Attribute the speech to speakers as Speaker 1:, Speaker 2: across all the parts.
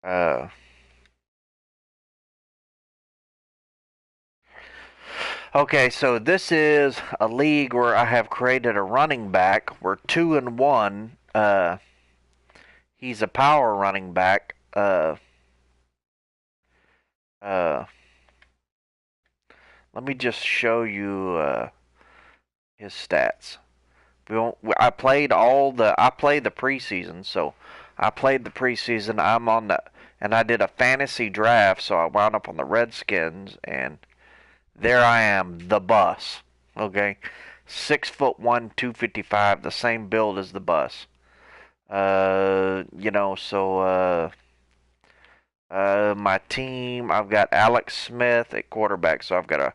Speaker 1: uh, okay, so this is a league where I have created a running back. We're 2-1. He's a power running back. Uh, Let me just show you his stats. I played the preseason, so I played the preseason. And I did a fantasy draft, so I wound up on the Redskins, and there I am, the bus. Okay, 6'1", 255, the same build as the bus. My team, I've got Alex Smith at quarterback, so I've got a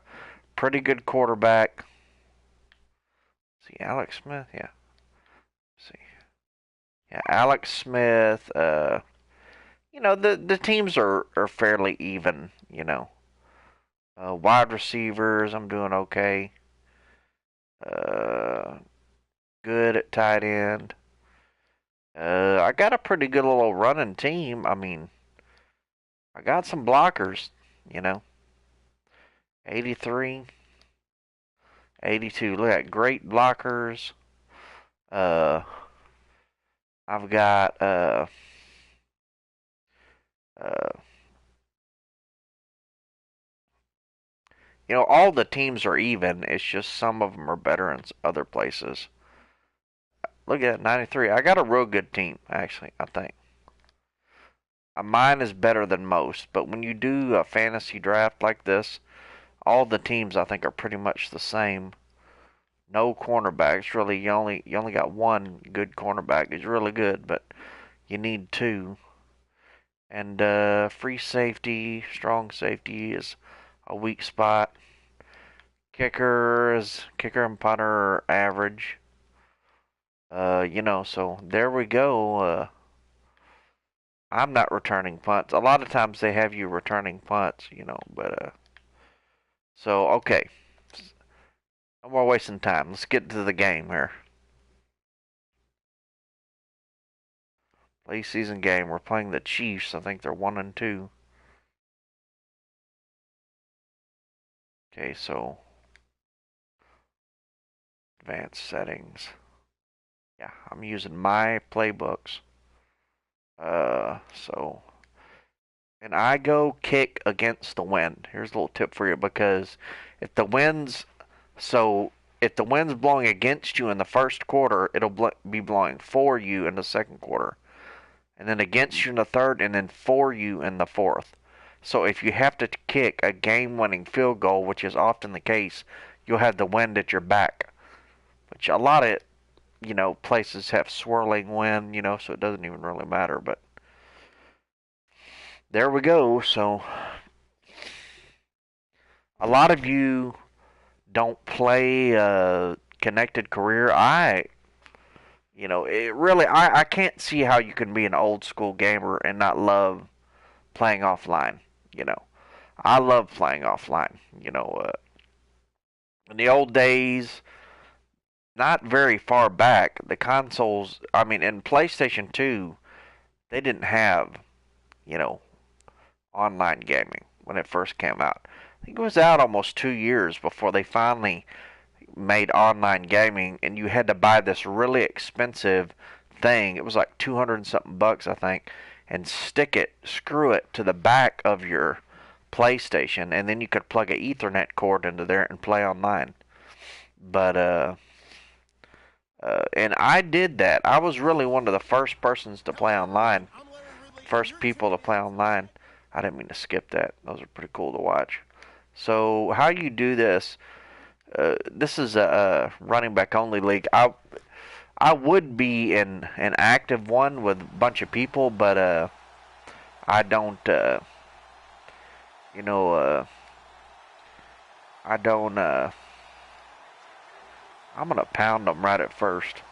Speaker 1: pretty good quarterback. See, Alex Smith, yeah. Let's see, yeah, Alex Smith. The teams are fairly even. Wide receivers, I'm doing okay. Uh, Good at tight end. I got a pretty good little running team. I mean, I got some blockers. You know, 83, 82. Look at great blockers. Uh, I've got uh, all the teams are even. It's just some of them are better in other places. Look at 93. I got a real good team, actually, I think. Mine is better than most, but when you do a fantasy draft like this, all the teams I think are pretty much the same. No cornerbacks, really. You only got one good cornerback. He's really good, but you need two. And free safety, strong safety is a weak spot. Kicker and punter are average. So there we go. I'm not returning punts. A lot of times they have you returning punts, but so okay. No more wasting time. Let's get to the game here. Late season game. We're playing the Chiefs. I think they're 1-2. Okay, so advanced settings. Yeah, I'm using my playbooks. So and I go kick against the wind. Here's a little tip for you because if the wind's so if the wind's blowing against you in the first quarter, it'll be blowing for you in the second quarter, and then against you in the third, and then for you in the fourth. So if you have to kick a game-winning field goal, which is often the case, you'll have the wind at your back. Which a lot of places have swirling wind, so it doesn't even really matter. But there we go. So a lot of you don't play connected career. It really, I can't see how you can be an old school gamer and not love playing offline. You know, I love playing offline. In the old days, not very far back, the consoles, I mean, in PlayStation 2, they didn't have, you know, online gaming when it first came out. I think it was out almost 2 years before they finally made online gaming, and you had to buy this really expensive thing. It was like 200 and something bucks, I think, and screw it to the back of your PlayStation, and then you could plug an Ethernet cord into there and play online. But and I did that. I was really one of the first persons to play online, first people to play online. I didn't mean to skip that. Those are pretty cool to watch. So how you do this? This is a running back only league. I would be in an active one with a bunch of people, but I don't. You know, I don't. I'm gonna pound them right at first.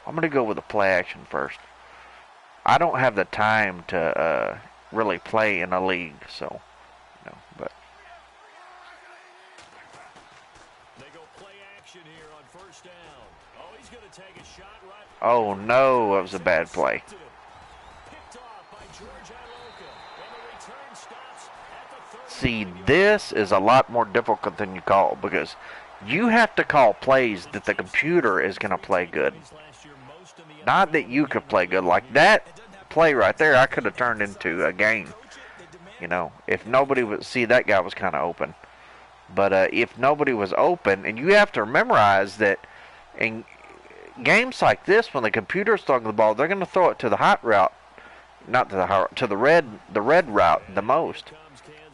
Speaker 1: I'm gonna go with a play action first. I don't have the time to really play in a league, so but
Speaker 2: They go play action here on first down. Oh, he's going to take a shot right.
Speaker 1: Oh no, that was a bad play. See, this is a lot more difficult than you call because you have to call plays that the computer is going to play good. Not that you could play good. Like that play right there, I could have turned into a game. You know, if nobody would see that guy was kind of open. But if nobody was open, and you have to memorize that in games like this, when the computer's throwing the ball, they're going to throw it to the hot route, not to the hot, to the red route the most.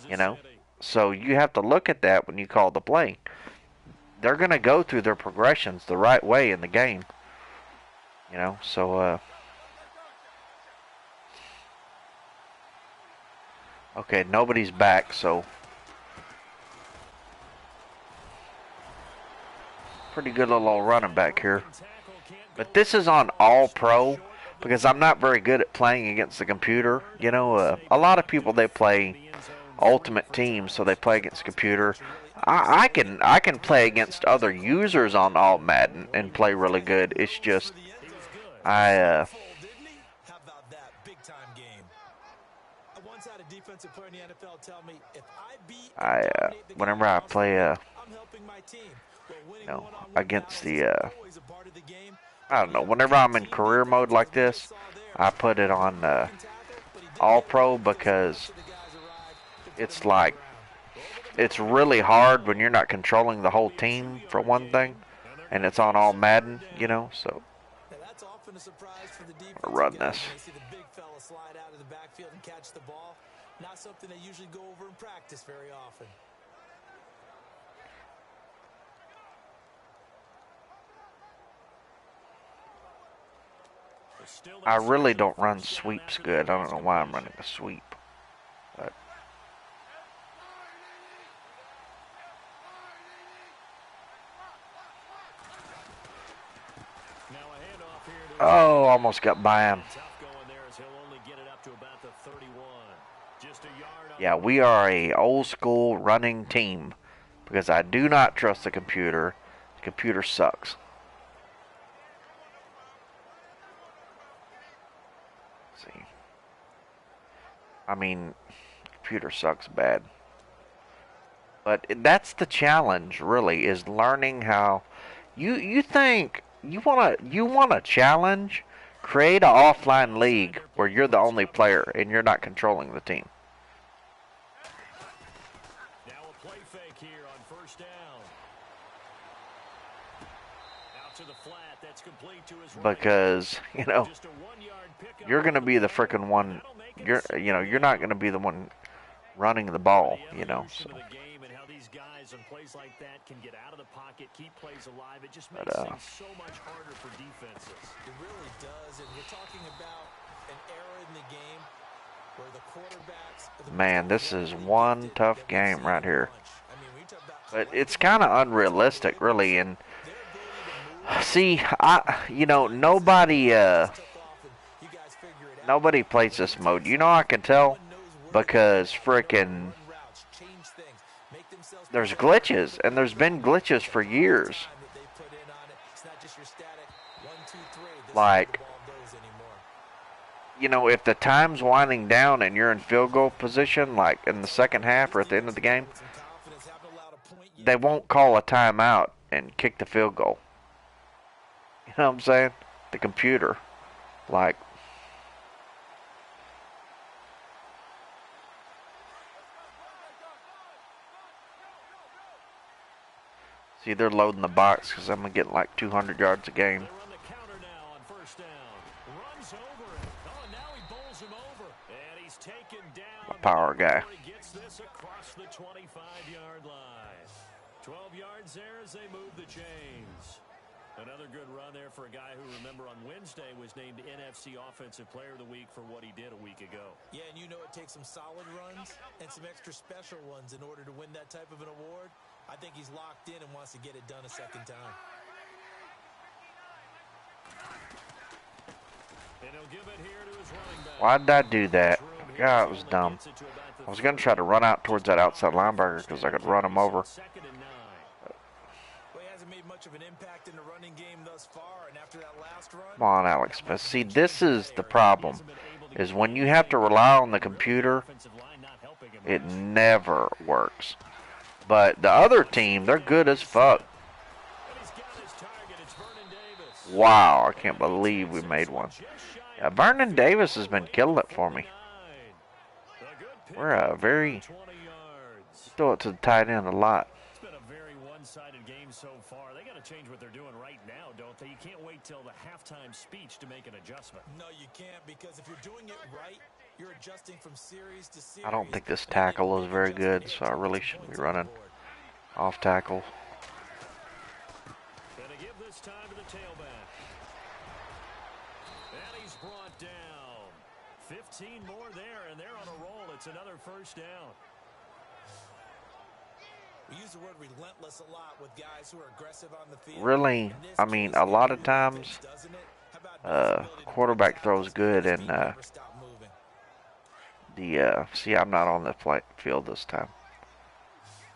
Speaker 1: You know, so you have to look at that when you call the play. They're going to go through their progressions the right way in the game. You know, so okay, nobody's back, so pretty good little running back here. But this is on All Pro because I'm not very good at playing against the computer. You know, a lot of people, they play Ultimate Team, so they play against the computer. I can play against other users on All Madden and play really good. It's just whenever I play you know, against the I don't know, whenever I'm in career mode like this, I put it on All Pro because it's like, it's really hard when you're not controlling the whole team for one thing, and it's on All Madden, you know, so I'll run this.
Speaker 2: Not something they usually go over in practice very often.
Speaker 1: I really don't run sweeps good. I don't know why I'm running a sweep. But oh, almost got by him. Yeah, we are a old school running team because I do not trust the computer. The computer sucks. Let's see. I mean, computer sucks bad. But that's the challenge, really, is learning how you think you want a challenge. Create an offline league where you're the only player and you're not controlling the team.
Speaker 2: Now a play fake here on first down. Out to the flat, that's complete to his right.
Speaker 1: Because, you know, you're going to be the freaking one. You're not going to be the one running the ball, you know. So.
Speaker 2: And plays like that can get out of the pocket, keep plays alive. It just makes things so much harder for defenses. It really does, and we're talking about an era in the game where the quarterbacks.
Speaker 1: Man, this is one tough game right here. But it's kind of unrealistic, really. And see, nobody plays this mode. You know, I can tell because freaking. There's glitches, and there's been glitches for years. Like, you know, if the time's winding down and you're in field goal position, like in the second half or at the end of the game, they won't call a timeout and kick the field goal. You know what I'm saying? The computer. Like, see, they're loading the box because I'm going to get like 200 yards a game. My power guy.
Speaker 2: 12 yards there as they move the chains. Another good run there for a guy who, remember, on Wednesday was named NFC Offensive Player of the Week for what he did a week ago. Yeah, and you know it takes some solid runs and some extra special ones in order to win that type of an award. I think he's locked in and wants to get it done a second time. And he'll give it here to his running back.
Speaker 1: Why did I do that? God, it was dumb. I was going to try to run out towards that outside linebacker because I could run him over.
Speaker 2: Well, he hasn't made much of an impact in the running game thus far, and after that last run,
Speaker 1: Come on, Alex Smith. See, this is the problem. Is when you have to rely on the computer, it never works. But the other team, they're good as fuck. Wow, I can't believe we made one. Yeah, Vernon Davis has been killing it for me. We're a very... throw it to the tight end a lot.
Speaker 2: It's been a very one-sided game so far. They got to change what they're doing right now, don't they? You can't wait till the halftime speech to make an adjustment. No, you can't, because if you're doing it right, you're adjusting from series to series.
Speaker 1: I don't think this tackle is very good, so I really shouldn't be running off tackle.
Speaker 2: Gonna give this time to the tailback. And he's brought down. 15 more there, and they're on a roll. It's another first down. We use the word relentless a lot with guys who are aggressive on the field.
Speaker 1: Really, I mean, a lot of times, quarterback throws good, and see, I'm not on the field this time,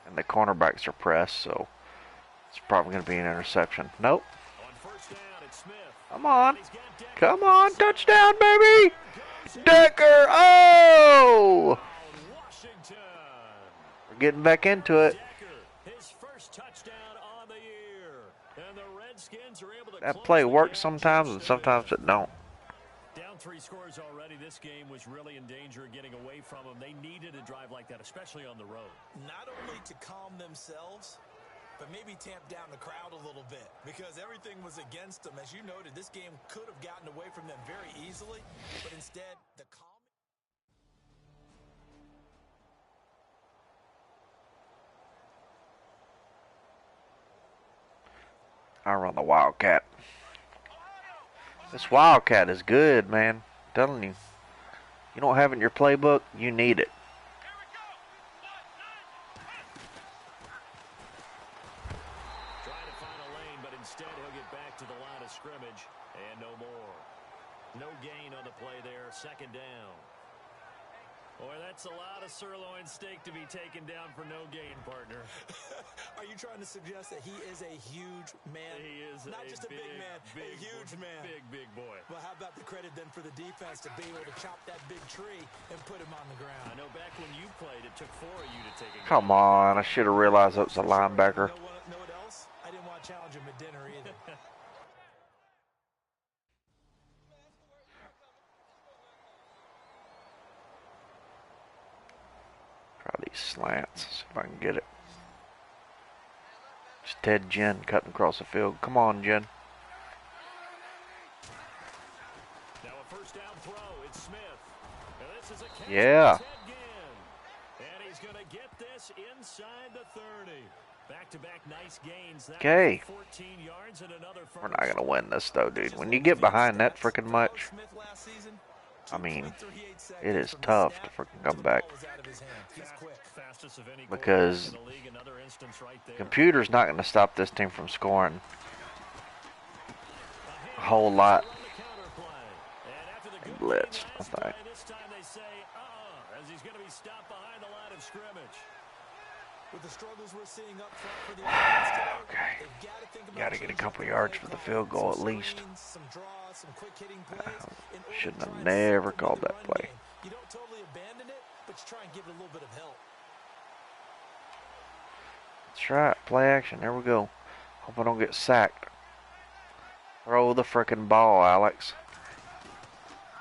Speaker 1: and the cornerbacks are pressed, so it's probably going to be an interception. Nope. Come on, touchdown, baby, Decker! Oh, we're getting back into it. That play works sometimes, and sometimes it don't.
Speaker 2: Down 3 scores already. This game was really in danger of getting away from them. They needed a drive like that, especially on the road. Not only to calm themselves, but maybe tamp down the crowd a little bit, because everything was against them. As you noted, this game could have gotten away from them very easily, but instead, the calm.
Speaker 1: I run the Wildcat. This Wildcat is good, man. I'm telling you. You don't have it in your playbook, you need it.
Speaker 2: Trying to find a lane, but instead he'll get back to the line of scrimmage, and no more. No gain on the play there, second down. Boy, that's a lot of sirloin steak to be taken down for no gain, partner. Are you trying to suggest that he is a huge man? He is not just a big man, a huge man. Big boy. Well, how about the credit then for the defense to be able to chop that big tree and put him on the ground? I know back when you played, it took 4 of you to take a
Speaker 1: Come on, I should have realized that was a linebacker.
Speaker 2: Know what else? I didn't want to challenge him at dinner either.
Speaker 1: Try these slants, see if I can get it. It's Ted Ginn cutting across the field. Come on, Ginn.
Speaker 2: Now a first down throw, it's Smith. Now this is a catch.
Speaker 1: Yeah.
Speaker 2: And he's going to get this inside the 30. Back-to-back nice gains.
Speaker 1: Okay.
Speaker 2: 14 yards and another first.
Speaker 1: We're not going to win this, though, dude. When you get behind that freaking much, I mean, it is tough to freaking come back. Because the computer's not going to stop this team from scoring a whole lot. And blitzed, I think. Okay. Got to get a couple yards for the field goal at least. Shouldn't have never called that play.
Speaker 2: You don't totally abandon it, but you try and give it a little bit of help.
Speaker 1: That's right. Play action. There we go. Hope I don't get sacked. Throw the frickin' ball, Alex.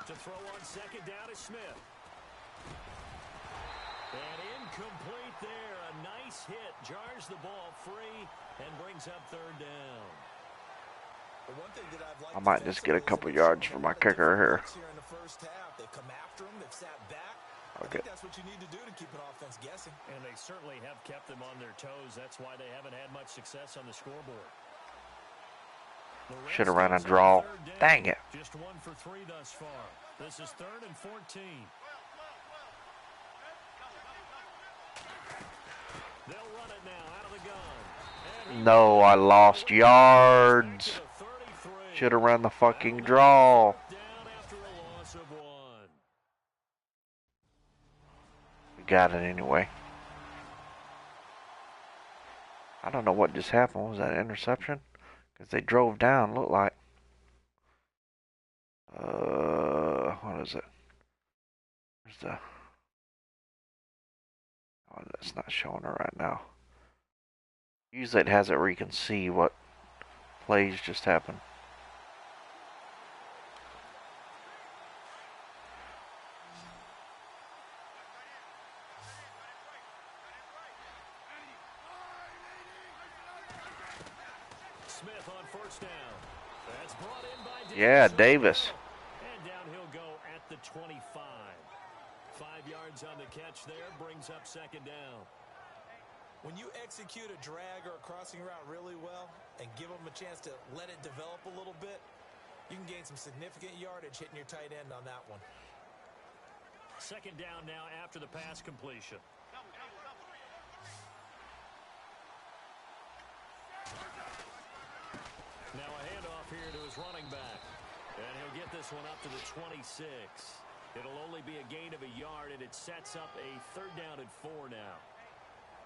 Speaker 2: To throw on second down is Smith. And incomplete there. A nice hit. Jars the ball free and brings up third down.
Speaker 1: I might just get a couple yards for my kicker here. Okay.
Speaker 2: That's what you need to do to keep an offense guessing. And they certainly have kept them on their toes. That's why they haven't had much success on the scoreboard.
Speaker 1: Should have run a draw. Dang it.
Speaker 2: Just 1 for 3 thus far. This is 3rd and 14. They'll run it now out of the gun.
Speaker 1: No, I lost yards. Should have run the fucking draw. We got it anyway. I don't know what just happened. Was that an interception? Because they drove down, looked like. What is it? Where's the? Oh, that's not showing it right now. Usually it has it where you can see what plays just happened.
Speaker 2: Smith on first down. That's brought in by Davis.
Speaker 1: Yeah, Davis.
Speaker 2: And down he'll go at the 25. 5 yards on the catch there, brings up second down.
Speaker 3: When you execute a drag or a crossing route really well and give them a chance to let it develop a little bit, you can gain some significant yardage hitting your tight end on that one.
Speaker 2: Second down now after the pass completion. Now a handoff here to his running back. And he'll get this one up to the 26. It'll only be a gain of a yard, and it sets up a 3rd down and 4 now.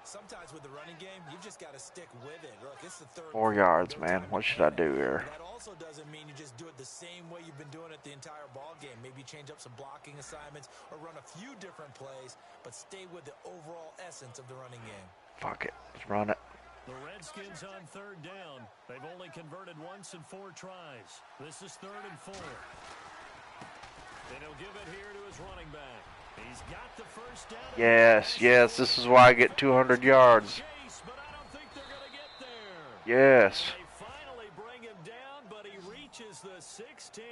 Speaker 3: Sometimes with the running game, you've just got to stick with it. Look, it's the 3rd.
Speaker 1: 4 yards, man. What should I do here?
Speaker 3: That also doesn't mean you just do it the same way you've been doing it the entire ball game. Maybe change up some blocking assignments or run a few different plays, but stay with the overall essence of the running game.
Speaker 1: Fuck it. Let's run it.
Speaker 2: The Redskins on 3rd down. They've only converted once in 4 tries. This is 3rd and 4. And he'll give it here to his running back. He's got the first down.
Speaker 1: Yes, yes. This is why I get 200 yards.
Speaker 2: But I don't think they're going to get there.
Speaker 1: Yes.
Speaker 2: They finally bring him down, but he reaches the 16.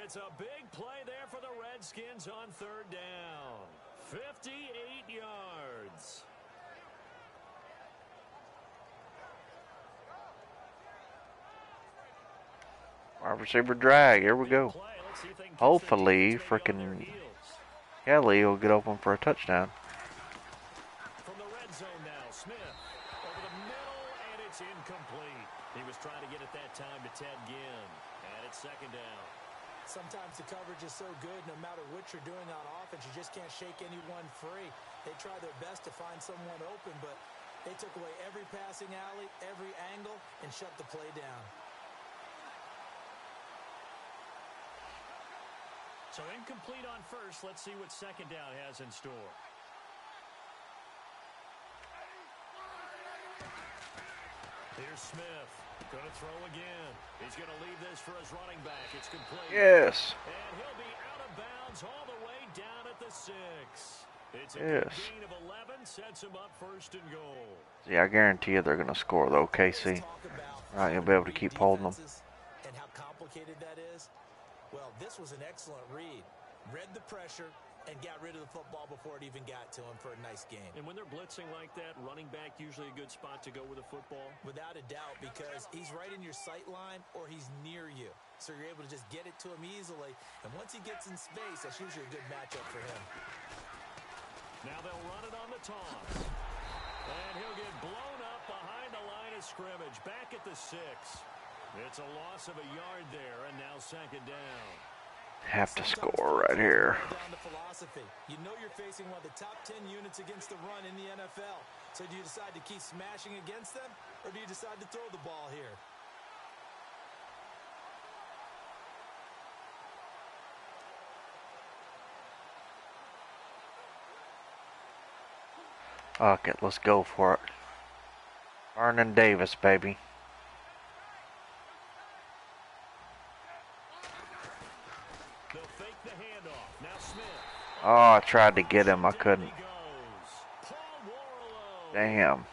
Speaker 2: It's a big play there for the Redskins on 3rd down. 58 yards.
Speaker 1: Wide receiver drag. Here we go. Hopefully, freaking Kelly will get open for a touchdown.
Speaker 2: From the red zone now, Smith over the middle, and it's incomplete. He was trying to get it that time to Ted Ginn, and it's 2nd down.
Speaker 3: Sometimes the coverage is so good, no matter what you're doing on offense, you just can't shake anyone free. They try their best to find someone open, but they took away every passing alley, every angle, and shut the play down.
Speaker 2: So incomplete on first. Let's see what 2nd down has in store. Here's Smith. Going to throw again. He's going to leave this for his running back. It's complete.
Speaker 1: Yes.
Speaker 2: And he'll be out of bounds all the way down at the 6. It's a gain of 11. Sets him up 1st and goal.
Speaker 1: Yeah, I guarantee you they're going to score, though, KC. Right, you'll be able to keep holding them.
Speaker 3: And how complicated that is. Well, this was an excellent read. Read the pressure and got rid of the football before it even got to him for a nice game.
Speaker 2: And when they're blitzing like that, running back usually a good spot to go with a football?
Speaker 3: Without a doubt, because he's right in your sight line or he's near you. So you're able to just get it to him easily. And once he gets in space, that's usually a good matchup for him.
Speaker 2: Now they'll run it on the toss. And he'll get blown up behind the line of scrimmage. Back at the 6. It's a loss of a yard there, and now 2nd down.
Speaker 1: Have to score right here.
Speaker 3: Down to philosophy. You know you're facing one of the top 10 units against the run in the NFL. So do you decide to keep smashing against them, or do you decide to throw the ball here?
Speaker 1: Fuck it, let's go for it. Vernon Davis, baby. Oh, I tried to get him. I couldn't. Damn.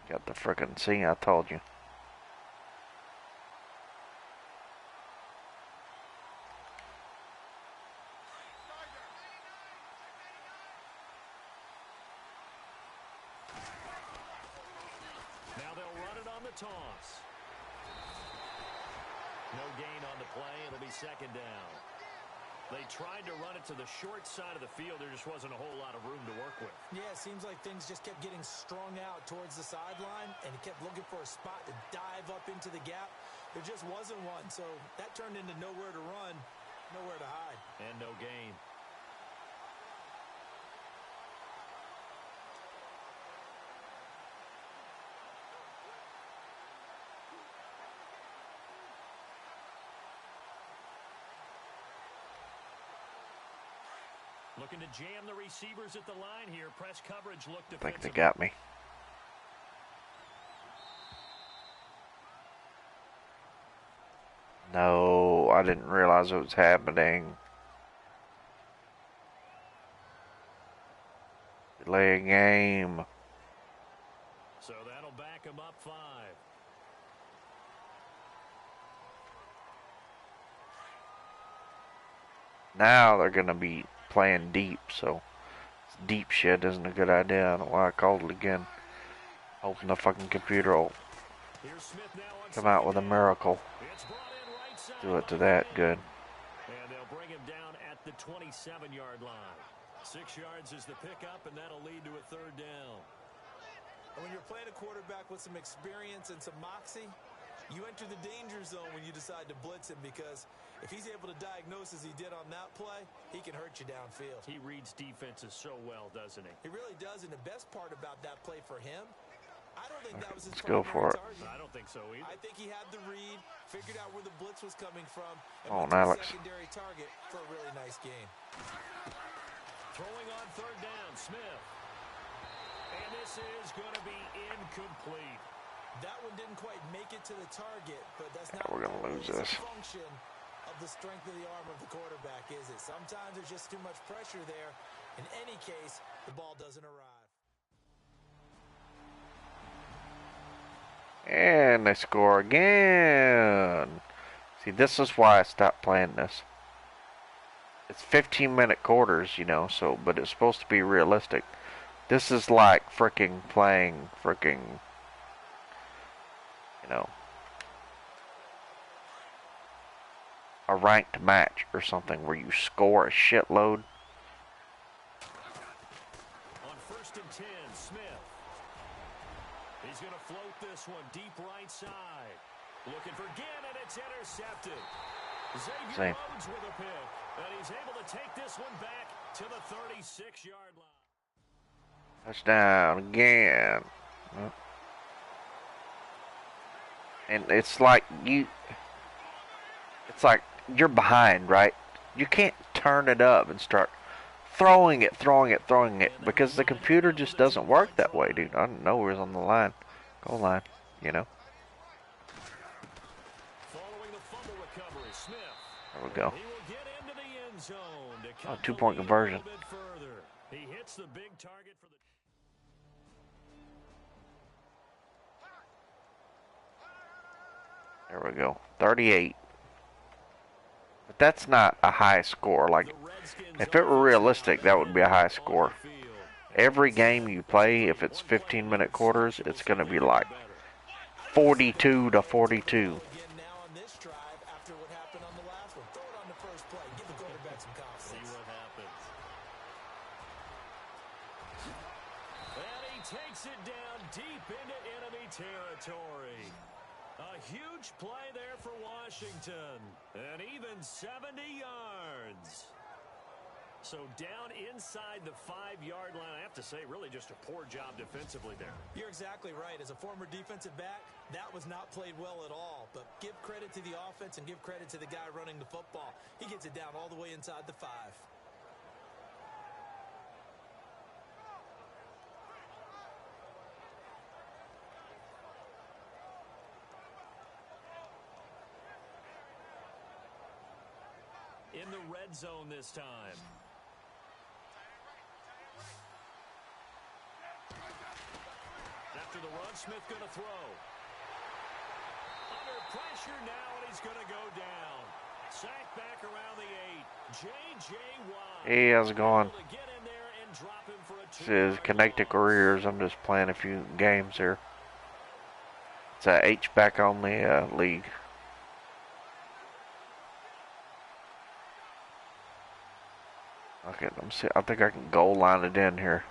Speaker 1: Got the frickin' see, I told you.
Speaker 2: Now they'll run it on the toss. No gain on the play. It'll be 2nd down. They tried to run it to the short side of the field. There just wasn't a whole lot of room to work with.
Speaker 3: Yeah, it seems like things just kept getting strung out towards the sideline, and he kept looking for a spot to dive up into the gap. There just wasn't one, so that turned into nowhere to run, nowhere to hide.
Speaker 2: And no gain. Looking to jam the receivers at the line here. Press coverage looked
Speaker 1: I think they
Speaker 2: defensive.
Speaker 1: got me. No, I didn't realize it was happening. Delay a game.
Speaker 2: So that'll back him up 5.
Speaker 1: Now they're going to be playing deep, so deep shit isn't a good idea. I don't know why I called it again. Hoping the fucking computer will come out with a miracle. Do it to that. Good.
Speaker 2: And they'll bring him down at the 27-yard line. 6 yards is the pickup, and that'll lead to a 3rd down.
Speaker 3: And when you're playing a quarterback with some experience and some moxie, you enter the danger zone when you decide to blitz him, because if he's able to diagnose as he did on that play, he can hurt you downfield.
Speaker 2: He reads defenses so well, doesn't he?
Speaker 3: He really does, and the best part about that play for him, I don't think that was his
Speaker 1: Let's go
Speaker 3: primary
Speaker 1: for it.
Speaker 3: target.
Speaker 2: I don't think so either.
Speaker 3: I think he had the read, figured out where the blitz was coming from, and
Speaker 1: Oh,
Speaker 3: went to the
Speaker 1: Alex.
Speaker 3: secondary target for a really nice gain.
Speaker 2: Throwing on 3rd down, Smith. And this is going to be incomplete.
Speaker 3: That one didn't quite make it to the target, but that's not
Speaker 1: We're gonna lose
Speaker 3: always
Speaker 1: this.
Speaker 3: a function of the strength of the arm of the quarterback, is it? Sometimes there's just too much pressure there. In any case, the ball doesn't arrive.
Speaker 1: And they score again. See, this is why I stopped playing this. It's 15-minute quarters, you know, so, but it's supposed to be realistic. This is like freaking playing freaking, you know, a ranked match or something where you score a shitload.
Speaker 2: On 1st and 10, Smith. He's going to float this one deep right side. Looking for Ginn, and it's intercepted. Xavier Rhodes with a pick, and he's able to take this one back to the 36-yard line.
Speaker 1: Touchdown again. And it's like you're behind, right? You can't turn it up and start throwing it, because the computer just doesn't work that way, dude. I don't know who's on the line. Goal line, you know.
Speaker 2: Following the fumble recovery, Smith.
Speaker 1: There we go.
Speaker 2: He will get into the end zone to cut
Speaker 1: 2-point
Speaker 2: the lead
Speaker 1: conversion.
Speaker 2: a little bit further. He hits the big target for the...
Speaker 1: There we go. 38. But that's not a high score. Like, if it were realistic, that would be a high score. Every game you play, if it's 15-minute quarters, it's going to be like 42 to 42.
Speaker 3: Again now on this drive after what happened on the last one. Throw it on the first play. Give the quarterback some
Speaker 2: See
Speaker 3: confidence.
Speaker 2: what happens. And he takes it down deep into enemy territory. A huge play there for Washington. And even 70 yards. So down inside the 5-yard line. I have to say, really just a poor job defensively there.
Speaker 3: You're exactly right. As a former defensive back, that was not played well at all. But give credit to the offense and give credit to the guy running the football. He gets it down all the way inside the 5.
Speaker 2: In the red zone this time. After the run, Smith going to throw. Under pressure now, and he's going to go down. Sacked back around the 8. J.J. Watt.
Speaker 1: Hey, how's it going?
Speaker 2: Able to get in there and drop him for a
Speaker 1: This is
Speaker 2: 2-yard
Speaker 1: Connected
Speaker 2: loss.
Speaker 1: Careers. I'm just playing a few games here. It's a H-back only league. Okay, let me see. I think I can goal line it in here.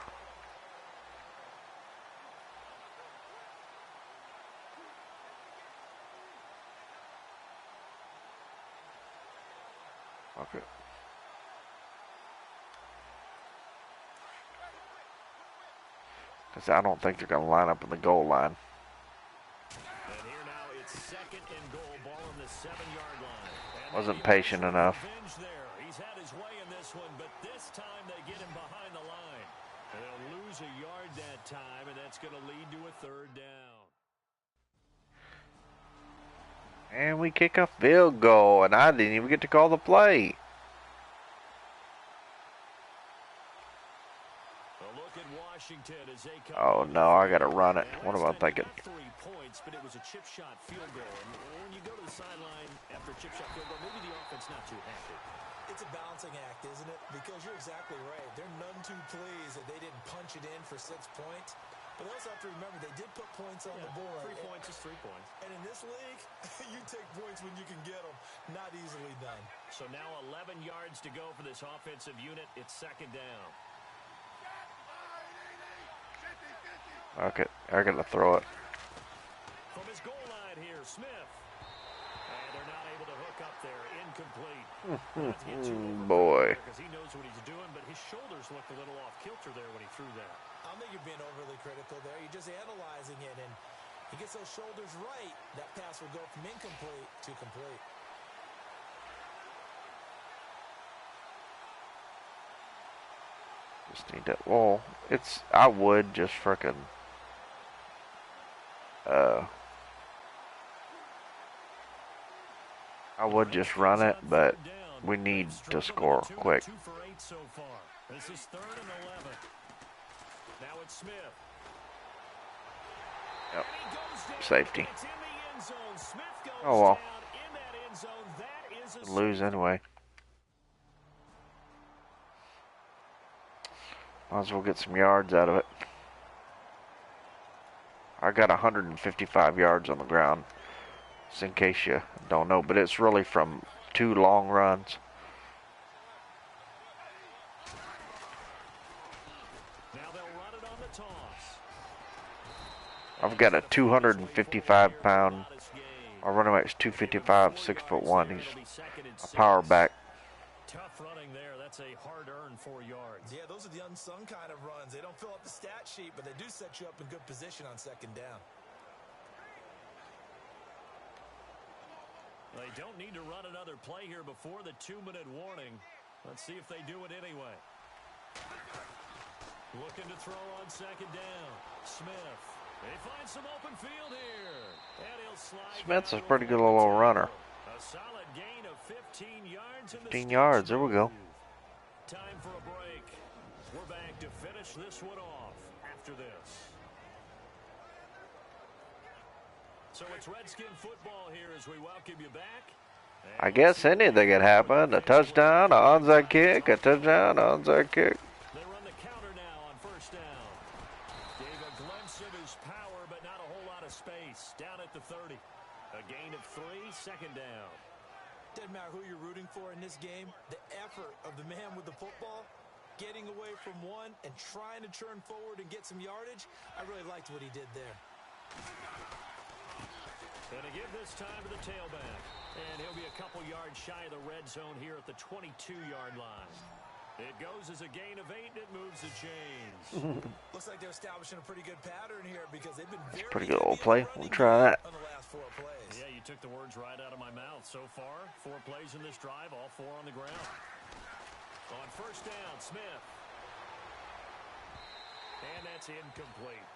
Speaker 1: Okay. Because I don't think they're going to line up in the goal line.
Speaker 2: And here now it's 2nd and goal, ball on the 7-yard line. And
Speaker 1: Wasn't
Speaker 2: he
Speaker 1: patient
Speaker 2: has
Speaker 1: enough.
Speaker 2: revenge there. He's He's had his way in this one, but this time they get him behind the line. They'll lose a yard that time, and that's going to lead to a third down.
Speaker 1: And we kick a field goal, and I didn't even get to call the play. Oh no, I gotta run it. What am I thinking?
Speaker 2: 3 points, but it was a chip shot field goal. And when you go to the sideline after a chip shot field goal, maybe the offense not too happy.
Speaker 3: It's a balancing act, isn't it? Because you're exactly right. They're none too pleased that they didn't punch it in for 6 points. But they also have to remember they did put points on the board.
Speaker 2: 3 points is 3 points.
Speaker 3: And in this league, you take points when you can get them. Not easily done.
Speaker 2: So now 11 yards to go for this offensive unit. It's second down.
Speaker 1: Okay, I gotta throw it.
Speaker 2: From his goal line here, Smith. And they're not able to hook up there. Incomplete.
Speaker 1: Boy.
Speaker 2: Because he knows what he's doing, but his shoulders looked a little off kilter there when he threw that.
Speaker 3: I don't think you're being overly critical there. You're just analyzing it, and he gets those shoulders right. That pass will go from incomplete to complete.
Speaker 1: Just need to. Well, it's. I would just frickin'. I would just run it, but we need to score quick.
Speaker 2: 2 for 8 so far. This is 3rd and 11. Now it's Smith.
Speaker 1: Yep. Safety. Oh well. Lose anyway. Might as well get some yards out of it. I got 155 yards on the ground. Just in case you don't know, but it's really from 2 long runs.
Speaker 2: Now they'll run it on the toss.
Speaker 1: I've got a 255-pound. Our running back's 255, 6'1". He's a power back.
Speaker 2: Tough running there. That's a hard-earned 4 yards.
Speaker 3: Yeah, those are the unsung kind of runs. They don't fill up the stat sheet, but they do set you up in good position on second down.
Speaker 2: They don't need to run another play here before the 2-minute warning. Let's see if they do it anyway. Looking to throw on second down. Smith. They find some open field here. And he'll slide.
Speaker 1: Smith's a pretty good little runner.
Speaker 2: A solid gain of 15 yards.
Speaker 1: 15 yards. There we go.
Speaker 2: Time for a break. We're back to finish this one off after this. So it's Redskin football here as we welcome you back.
Speaker 1: I guess anything could happen. A touchdown, an onside kick, a touchdown, an onside kick.
Speaker 2: They run the counter now on first down. Gave a glimpse of his power, but not a whole lot of space. Down at the 30. A gain of 3, second down.
Speaker 3: Doesn't matter who you're rooting for in this game. The effort of the man with the football, getting away from one and trying to turn forward and get some yardage. I really liked what he did there.
Speaker 2: Going to give this time to the tailback. And he'll be a couple yards shy of the red zone here at the 22-yard line. It goes as a gain of 8, and it moves the chains.
Speaker 3: Looks like they're establishing a pretty good pattern here because they've been very
Speaker 1: pretty good old play. We'll try that.
Speaker 3: On the last 4 plays.
Speaker 2: Yeah, you took the words right out of my mouth. So far, 4 plays in this drive, all 4 on the ground. On first down, Smith. And that's incomplete.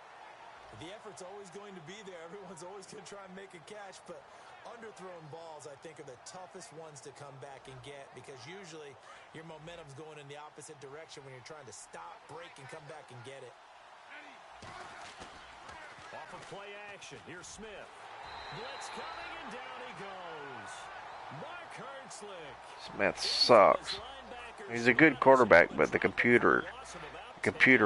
Speaker 3: The effort's always going to be there. Everyone's always going to try and make a catch, but underthrown balls, I think, are the toughest ones to come back and get because usually your momentum's going in the opposite direction when you're trying to stop, break, and come back and get it.
Speaker 2: Off of play action, here's Smith. Blitz coming, and down he goes. Mark Hertzlick.
Speaker 1: Smith sucks. He's a good quarterback, but the computer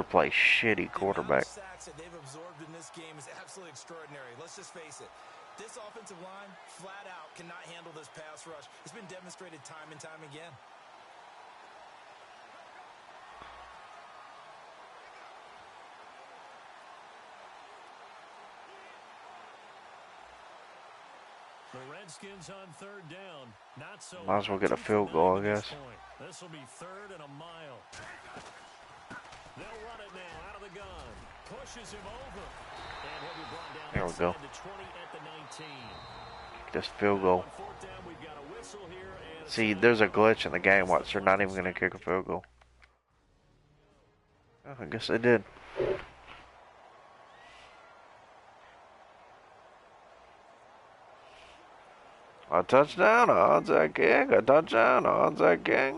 Speaker 1: plays shitty quarterback.
Speaker 3: The sacks that they've absorbed in this game is absolutely extraordinary. Let's just face it. This offensive line, flat out, cannot handle this pass rush. It's been demonstrated time and time again.
Speaker 2: The Redskins on third down. Not so.
Speaker 1: Might as well get a field goal, I guess.
Speaker 2: This will be 3rd and a mile. They'll run it now out of the gun. Pushes him over. And he'll be brought down
Speaker 1: there we go.
Speaker 2: The 20 at the 19.
Speaker 1: This field goal.
Speaker 2: On 4th down, we've got a whistle here, and
Speaker 1: See, there's a glitch in the game. Watch, they're not even going to kick a field goal. Oh, I guess they did. A touchdown, onside kick. A touchdown, onside kick.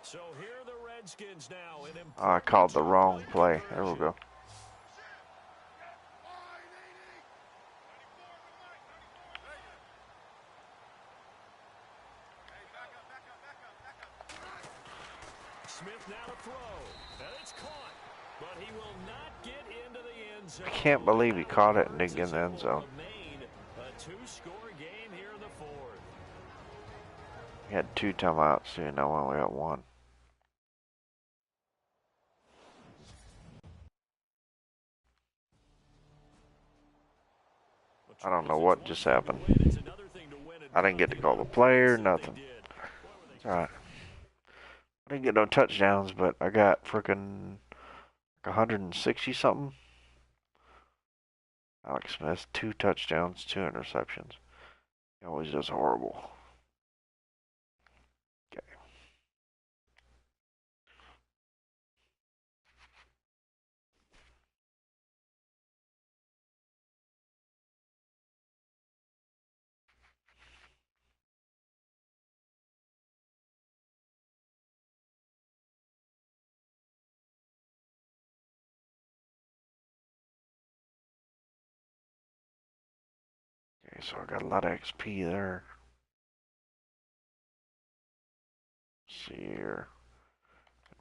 Speaker 2: So here are the Redskins now.
Speaker 1: Oh, I called the wrong play. There we go.
Speaker 2: Smith now to throw. And it's caught. But he will not get into the end zone.
Speaker 1: I can't believe he caught it and didn't get in the end zone.
Speaker 2: A two-score game here in the fourth.
Speaker 1: He had 2 timeouts, so now we only got 1. I don't know what just happened. I didn't get to call the player, nothing. It's alright. I didn't get no touchdowns, but I got freaking 160 something. Alex Smith, 2 touchdowns, 2 interceptions. He always does horrible. Okay. Okay, so I got a lot of XP there. Let's see here.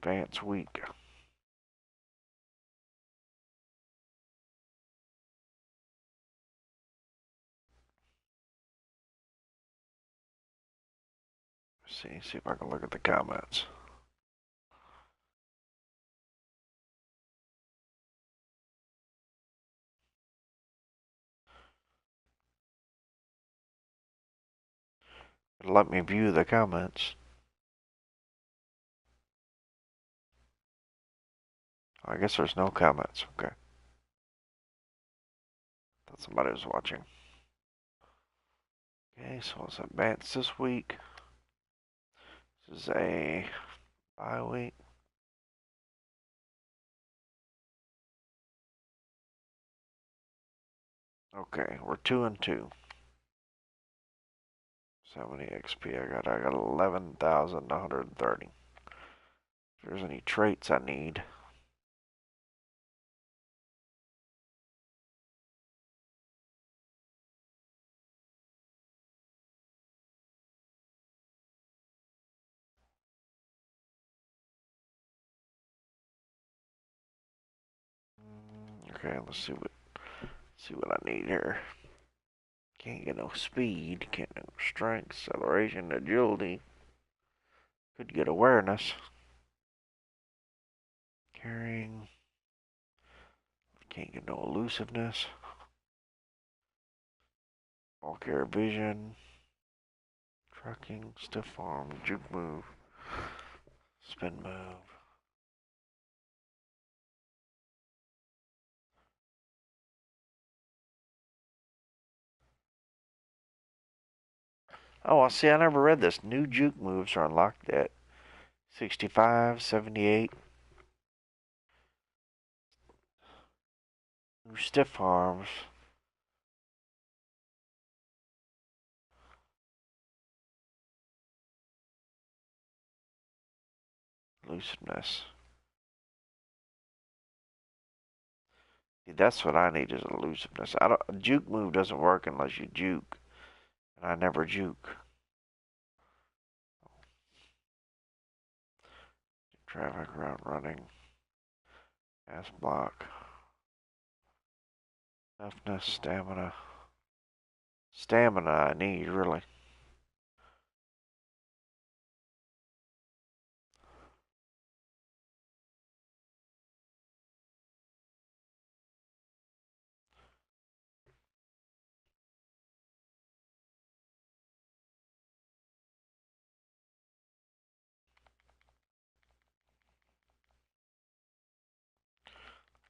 Speaker 1: Advanced week. See if I can look at the comments. Let me view the comments. I guess there's no comments. Okay. Thought somebody was watching. Okay, so it's advanced this week. This is a bye week. Okay, we're 2-2. So how many XP I got? I got 11,130. If there's any traits I need. Okay, let's see what I need here. Can't get no speed, can't get no strength, acceleration, agility. Could get awareness. Carrying. Can't get no elusiveness. All care vision. Trucking, stiff arm, juke move, spin move. Oh, I see. I never read this. New juke moves are unlocked at 65, 78. New stiff arms. Elusiveness. See, that's what I need is elusiveness. A juke move doesn't work unless you juke. And I never juke. Traffic route running. Pass block. Toughness, stamina. Stamina I need, really.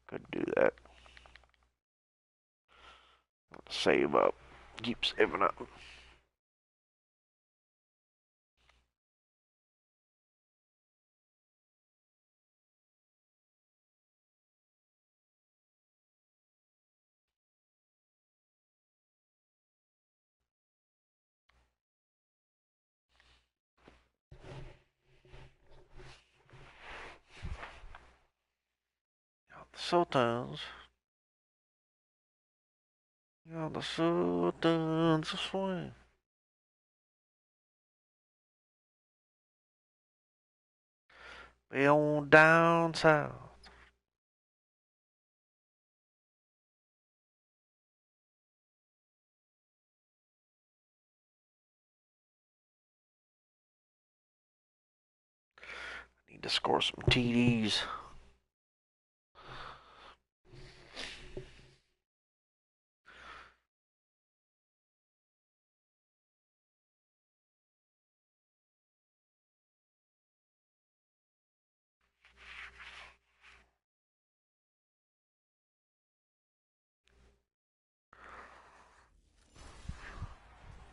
Speaker 1: Could do that. Save up. Keep saving up. The Sultans. The Sultans swing. Way on down south. Need to score some TDs.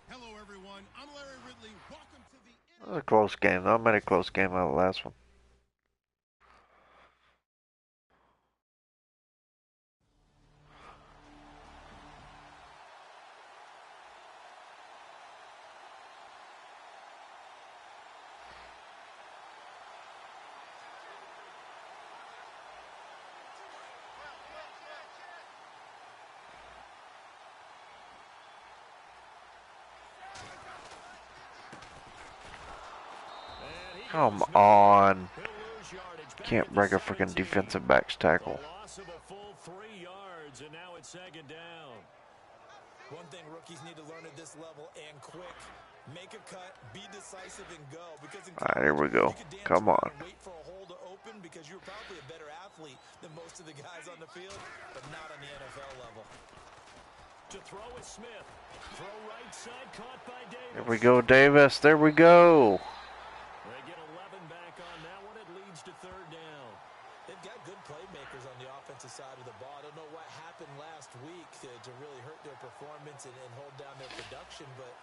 Speaker 2: Hello, everyone. I'm Larry Ridley. Welcome to the...
Speaker 1: That was a close game. I made a close game out of the last one. Come on. Can't break a freaking defensive back's tackle.
Speaker 2: Loss of a full 3 yards, and now it's second down.
Speaker 3: One thing rookies need to learn at this level and quick. Make a cut, be decisive, and go. Because in
Speaker 1: Alright, here we go. Come on.
Speaker 3: Wait for a hole to open because you're probably a better athlete than most of the guys on the field, but not on the NFL level.
Speaker 2: To throw is Smith. Throw right side, caught by Davis.
Speaker 1: There we go, Davis. There we go.
Speaker 2: They get 11 back on that one. It leads to third down.
Speaker 3: They've got good playmakers on the offensive side of the ball. I don't know what happened last week to really hurt their performance and hold down their production, but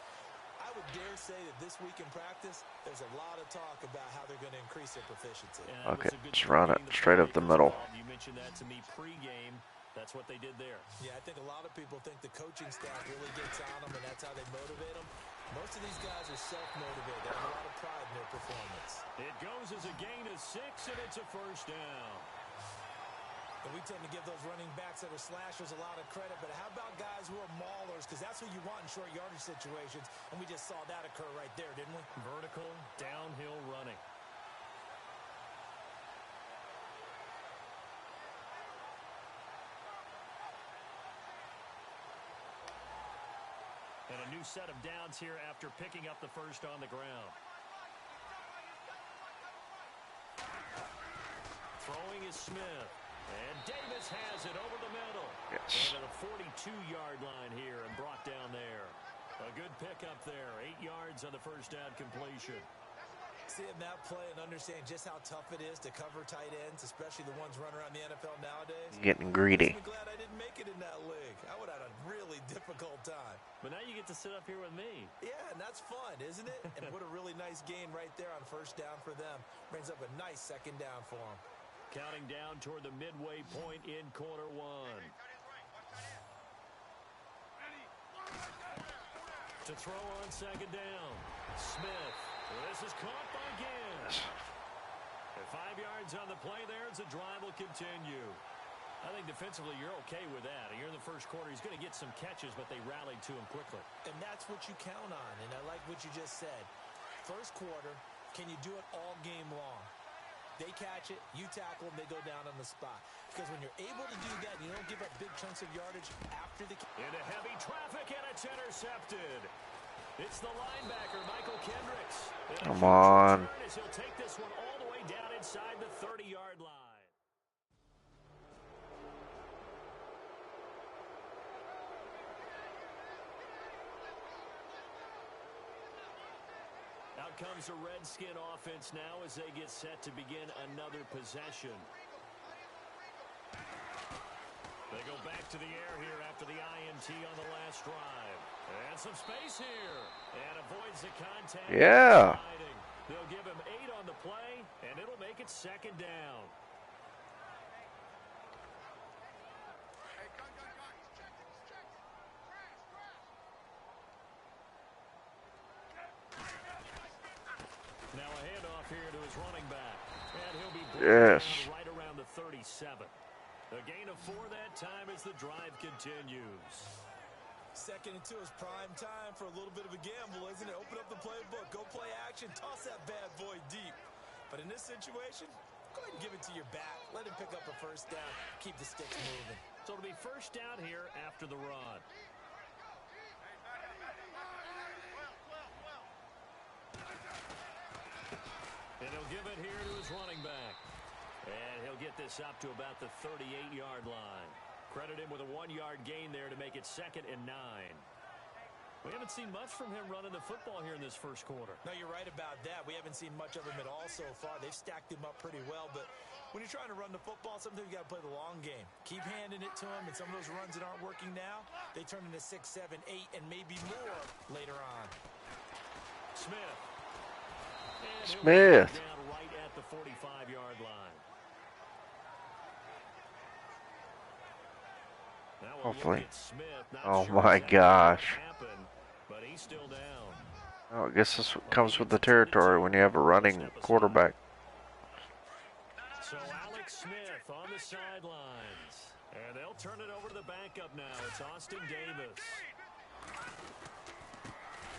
Speaker 3: I would dare say that this week in practice, there's a lot of talk about how they're going to increase their proficiency.
Speaker 1: Okay, let's run it straight up the middle.
Speaker 2: You mentioned that to me pregame. That's what they did there.
Speaker 3: Yeah, I think a lot of people think the coaching staff really gets on them, and that's how they motivate them. Most of these guys are self-motivated. They have a lot of pride in their performance.
Speaker 2: It goes as a gain of 6, and it's a first down.
Speaker 3: And we tend to give those running backs that are slashers a lot of credit, but how about guys who are maulers? Because that's what you want in short yardage situations, and we just saw that occur right there, didn't we?
Speaker 2: Vertical, downhill running. And a new set of downs here after picking up the first on the ground. Throwing is Smith. And Davis has it over the middle.
Speaker 1: Yes.
Speaker 2: And at a 42-yard line here and brought down there. A good pickup there. 8 yards on the first down completion.
Speaker 3: Seeing that play and understanding just how tough it is to cover tight ends, especially the ones running around the NFL nowadays.
Speaker 1: Getting greedy.
Speaker 3: I'm glad I didn't make it in that league. I would have had a really difficult time.
Speaker 2: But now you get to sit up here with me.
Speaker 3: Yeah, and that's fun, isn't it? And what a really nice gain right there on first down for them. Brings up a nice second down for them.
Speaker 2: Counting down toward the midway point in quarter one. To throw on second down. Smith. This is caught by Gibbs. 5 yards on the play there as the drive will continue. I think defensively you're okay with that. You're in the first quarter. He's going to get some catches, but they rallied to him quickly.
Speaker 3: And that's what you count on, and I like what you just said. First quarter, can you do it all game long? They catch it, you tackle them, they go down on the spot. Because when you're able to do that, you don't give up big chunks of yardage after the...
Speaker 2: Into heavy traffic, and it's intercepted. It's the linebacker, Michael Kendricks.
Speaker 1: Come on.
Speaker 2: He'll take this one all the way down inside the 30-yard line. Out comes the Redskin offense now as they get set to begin another possession. They go back to the air here after the INT on the last drive. And some space here. And avoids the contact.
Speaker 1: Yeah.
Speaker 2: They'll give him 8 on the play, and it'll make it second down. Now a handoff here to his running back. And he'll be right around the 37. A gain of 4 that time as the drive continues.
Speaker 3: 2nd and 2 is prime time for a little bit of a gamble, isn't it? Open up the playbook, go play action, toss that bad boy deep. But in this situation, go ahead and give it to your back. Let him pick up a first down. Keep the sticks moving.
Speaker 2: So it'll be first down here after the run. And he'll give it here to his running back. And he'll get this up to about the 38-yard line. Credit him with a 1-yard gain there to make it 2nd and 9. We haven't seen much from him running the football here in this first quarter.
Speaker 3: No, you're right about that. We haven't seen much of him at all so far. They've stacked him up pretty well, but when you're trying to run the football, sometimes you got to play the long game. Keep handing it to him, and some of those runs that aren't working now, they turn into 6, 7, 8, and maybe more later on.
Speaker 2: Smith.
Speaker 1: Smith.
Speaker 2: Down right at the 45-yard line.
Speaker 1: Hopefully. Oh my gosh.
Speaker 2: But he's still down.
Speaker 1: Oh, I guess this comes with the territory when you have a running quarterback.
Speaker 2: So Alex Smith on the sidelines. And they'll turn it over to the backup now. It's Austin Davis.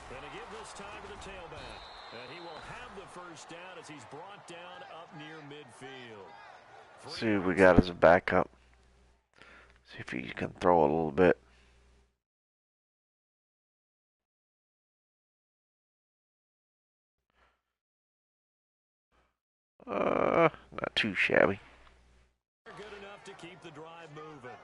Speaker 2: Gonna give this time to the tailback. And he will have the first down as he's brought down up near midfield.
Speaker 1: See who we got as a backup. See if he can throw a little bit. Not too shabby.
Speaker 2: Good enough to keep the drive moving.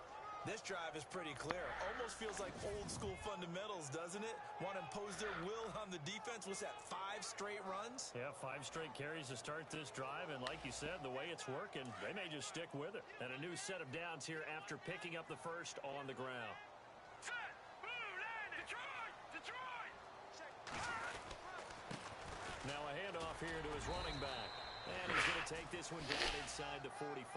Speaker 3: This drive is pretty clear. Almost feels like old school fundamentals, doesn't it? Want to impose their will on the defense. Was that 5 straight runs?
Speaker 2: Yeah, 5 straight carries to start this drive. And like you said, the way it's working, they may just stick with it. And a new set of downs here after picking up the first on the ground. Now a handoff here to his running back. And he's going to take this one down inside the 45.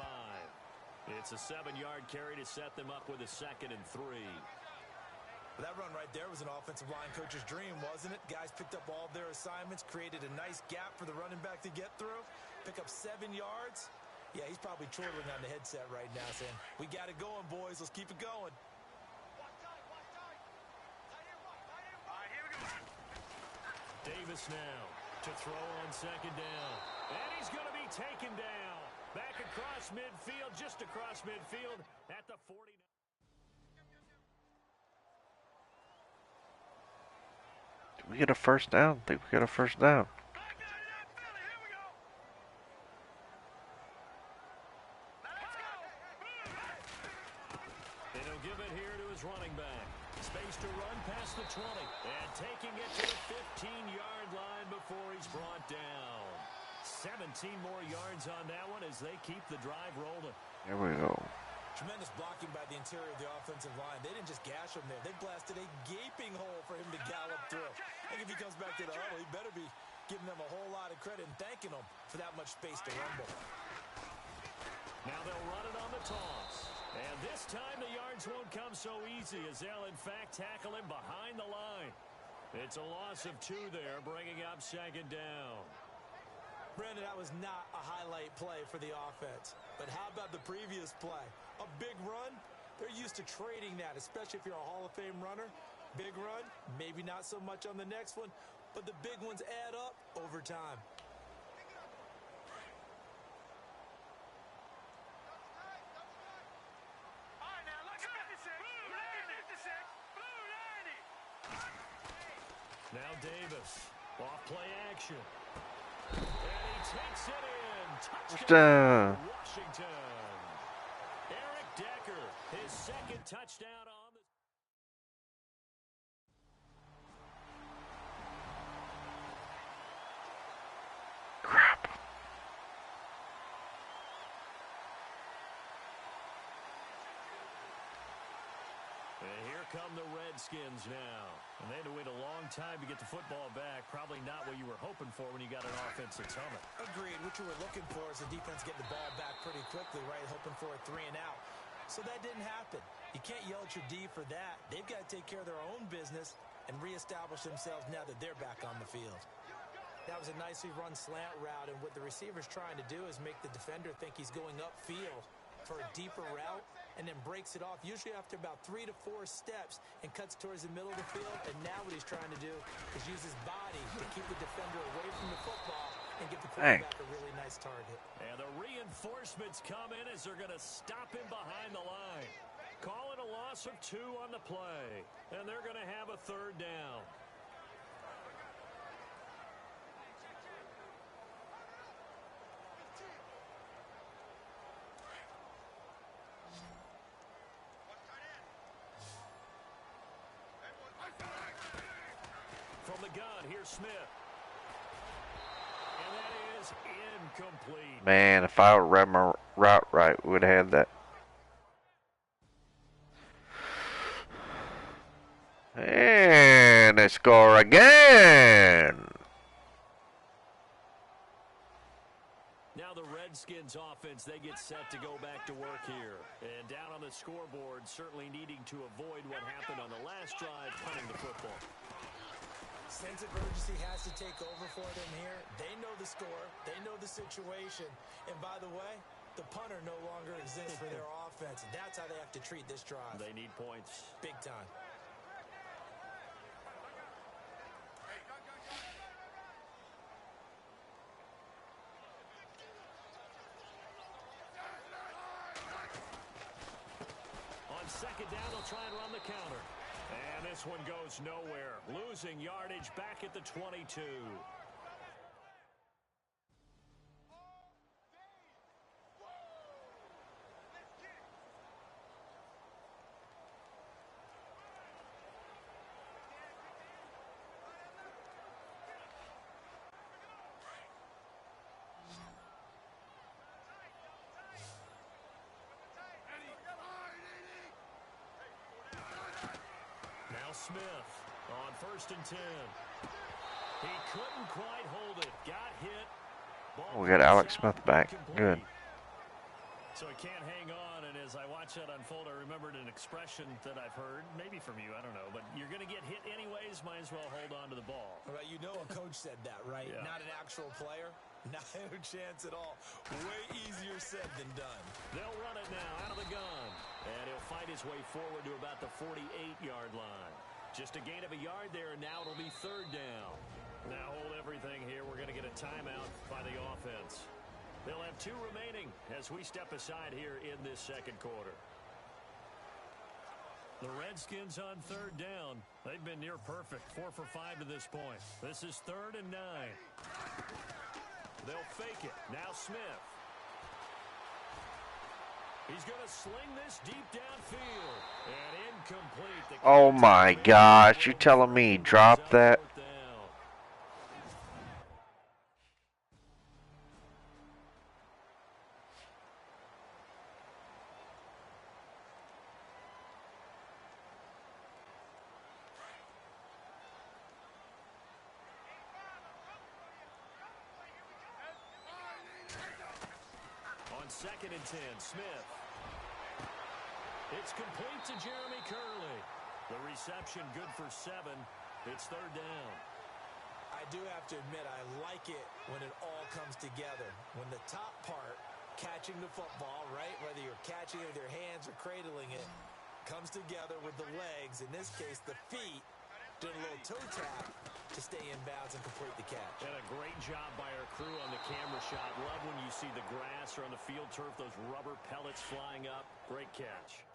Speaker 2: It's a 7-yard carry to set them up with a 2nd and 3.
Speaker 3: Well, that run right there was an offensive line coach's dream, wasn't it? Guys picked up all their assignments, created a nice gap for the running back to get through, pick up 7 yards. Yeah, he's probably chortling on the headset right now saying, we got it going, boys. Let's keep it going.
Speaker 2: Davis now to throw on 2nd down. And he's going to be taken down. Back across midfield, just across midfield at the 49.
Speaker 1: Did we get a first down? I think we got a first down.
Speaker 2: And he'll give it here to his running back. Space to run past the 20. And taking it to the 15-yard line before he's brought down. 17 more yards on that one as they keep the drive rolling.
Speaker 1: Here we go.
Speaker 3: Tremendous blocking by the interior of the offensive line. They didn't just gash him there. They blasted a gaping hole for him to gallop through. I think if he comes back to the huddle, he better be giving them a whole lot of credit and thanking them for that much space to rumble.
Speaker 2: Now they'll run it on the toss. And this time the yards won't come so easy as they'll, in fact, tackle him behind the line. It's a loss of 2 there, bringing up 2nd down.
Speaker 3: Brandon, that was not a highlight play for the offense. But how about the previous play? A big run? They're used to trading that, especially if you're a Hall of Fame runner. Big run, maybe not so much on the next one, but the big ones add up over time.
Speaker 2: Now Davis, off play action. And he takes it in. Touchdown, Washington. Eric Decker, his 2nd touchdown on the...
Speaker 1: Crap.
Speaker 2: come the Redskins now. And they had to wait a long time to get the football back. Probably not what you were hoping for when you got an offense that's humming.
Speaker 3: Agreed. What you were looking for is the defense getting the ball back pretty quickly, right? Hoping for a 3 and out. So that didn't happen. You can't yell at your D for that. They've got to take care of their own business and reestablish themselves now that they're back on the field. That was a nicely run slant route, and what the receiver's trying to do is make the defender think he's going upfield for a deeper route and then breaks it off, usually after about 3 to 4 steps, and cuts towards the middle of the field. And now what he's trying to do is use his body to keep the defender away from the football and get the quarterback a really nice target.
Speaker 2: And the reinforcements come in as they're going to stop him behind the line. Calling a loss of 2 on the play, and they're going to have a 3rd down. From the gun, here's Smith. And that is incomplete.
Speaker 1: Man, if I would read my route right, we would have had that. And they score again.
Speaker 2: Now the Redskins offense, they get set to go back to work here. And down on the scoreboard, certainly needing to avoid what happened on the last drive, punting the football.
Speaker 3: Sense of urgency has to take over for them here. They know the score. They know the situation. And by the way, the punter no longer exists for their offense. That's how they have to treat this drive.
Speaker 2: They need points.
Speaker 3: Big time.
Speaker 2: On 2nd down, they'll try and run the counter. And this one goes nowhere. Losing yardage back at the 22. Smith on 1st and 10. He couldn't quite hold it. Got hit.
Speaker 1: We got Alex Smith back. Good.
Speaker 2: So he can't hang on, and as I watch that unfold, I remembered an expression that I've heard, maybe from you, I don't know, but you're going to get hit anyways, might as well hold on to the ball.
Speaker 3: Right, you know a coach said that, right?
Speaker 2: Yeah.
Speaker 3: Not an actual player. Not a chance at all. Way easier said than done.
Speaker 2: They'll run it now out of the gun. And he'll fight his way forward to about the 48-yard line. Just a gain of a yard there, and now it'll be 3rd down. Now hold everything here. We're going to get a timeout by the offense. They'll have 2 remaining as we step aside here in this 2nd quarter. The Redskins on 3rd down. They've been near perfect. 4 for 5 to this point. This is 3rd and 9. They'll fake it. Now Smith. He's going to sling this deep downfield. And incomplete.
Speaker 1: Oh my gosh, you telling me drop that?
Speaker 2: On 2nd and 10, Smith. It's complete to Jeremy Curley. The reception good for 7. It's 3rd down.
Speaker 3: I do have to admit, I like it when it all comes together. When the top part, catching the football, right, whether you're catching it with your hands or cradling it, comes together with the legs, in this case the feet, doing a little toe tap to stay in bounds and complete the catch.
Speaker 2: And a great job by our crew on the camera shot. Love when you see the grass or on the field turf, those rubber pellets flying up. Great catch.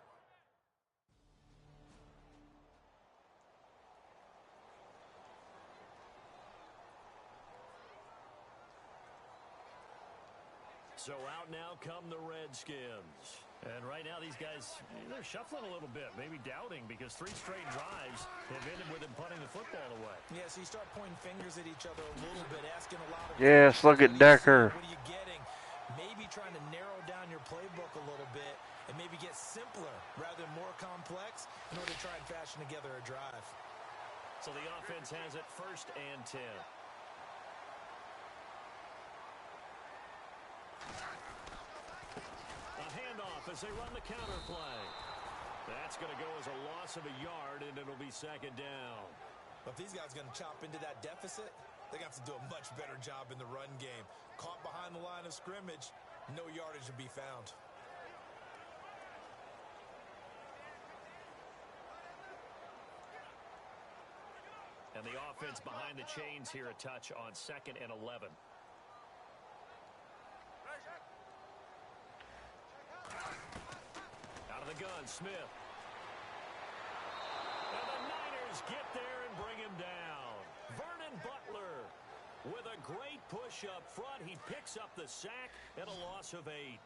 Speaker 2: So out now come the Redskins. And right now these guys, they're shuffling a little bit, maybe doubting, because 3 straight drives have ended with them punting the football away.
Speaker 3: Yeah, so you start pointing fingers at each other a little bit, asking a lot of...
Speaker 1: Yes, look at Decker.
Speaker 3: What are you getting? Maybe trying to narrow down your playbook a little bit and maybe get simpler rather than more complex in order to try and fashion together a drive.
Speaker 2: So the offense has it 1st and 10. A handoff as they run the counter play. That's going to go as a loss of a yard, and it'll be 2nd down.
Speaker 3: But if these guys are going to chop into that deficit, they got to do a much better job in the run game. Caught behind the line of scrimmage, no yardage to be found.
Speaker 2: And the offense behind the chains here, a touch on 2nd and 11. Out of the gun, Smith. And the Niners get there and bring him down. Vernon Butler with a great push up front. He picks up the sack and a loss of 8.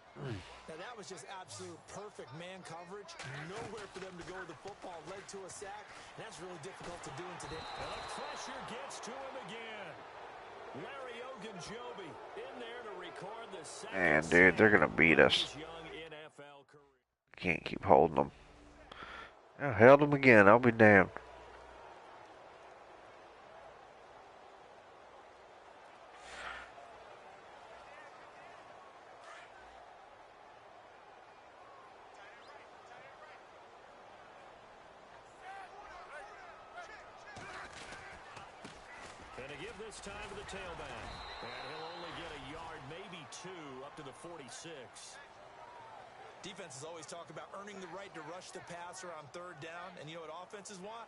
Speaker 3: Now that was just absolute perfect man coverage. Nowhere for them to go with the football. Led to a sack. And that's really difficult to do in today.
Speaker 2: And the pressure gets to him again. Larry Ogunjobi in there to record the second.
Speaker 1: Man, dude, they're going to beat us. Can't keep holding them. I held them again. I'll be damned.
Speaker 2: And to give this time to the tailback. And he'll only get a yard, maybe 2, up to the 46.
Speaker 3: Defenses always talk about earning the right to rush the passer on 3rd down. And you know what offenses want?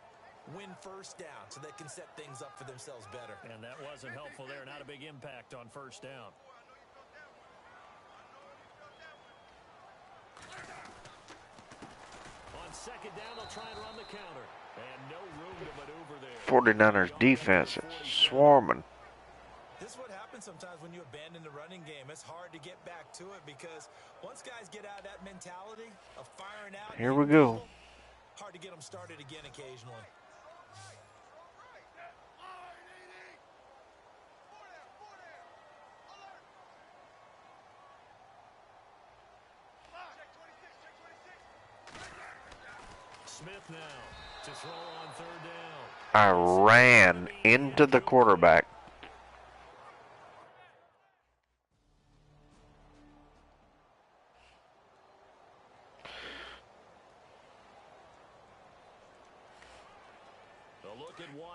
Speaker 3: Win 1st down so they can set things up for themselves better.
Speaker 2: And that wasn't helpful there. Not a big impact on 1st down. On 2nd down, they'll try and run the counter. And no room to maneuver there.
Speaker 1: 49ers defense is swarming.
Speaker 3: This is what happens sometimes when you abandon the running game. It's hard to get back to it because once guys get out of that mentality of firing out.
Speaker 1: Here we go.
Speaker 3: Hard to get them started again occasionally.
Speaker 2: Smith now to throw on 3rd down.
Speaker 1: I ran into the quarterback.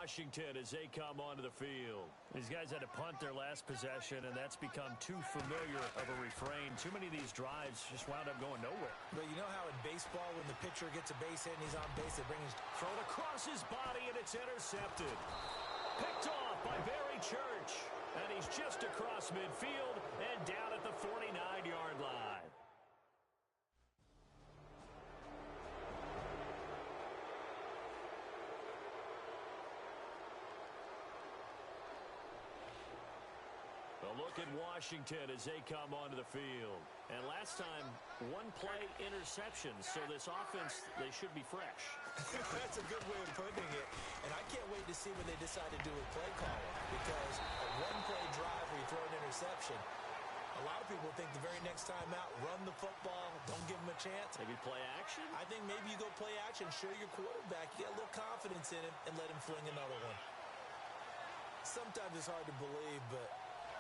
Speaker 2: Washington as they come onto the field. These guys had to punt their last possession, and that's become too familiar of a refrain. Too many of these drives just wound up going nowhere.
Speaker 3: But you know how in baseball, when the pitcher gets a base hit and he's on base, they bring his...
Speaker 2: Thrown across his body, and it's intercepted. Picked off by Barry Church. And he's just across midfield and down at the 49-yard line. A look at Washington as they come onto the field. And last time, one-play interception. So this offense, they should be fresh.
Speaker 3: That's a good way of putting it. And I can't wait to see what they decide to do with play calling. Because a one-play drive where you throw an interception, a lot of people think the very next time out, run the football, don't give them a chance.
Speaker 2: Maybe play action?
Speaker 3: I think maybe you go play action, show your quarterback, you get a little confidence in him, and let him fling another one. Sometimes it's hard to believe, but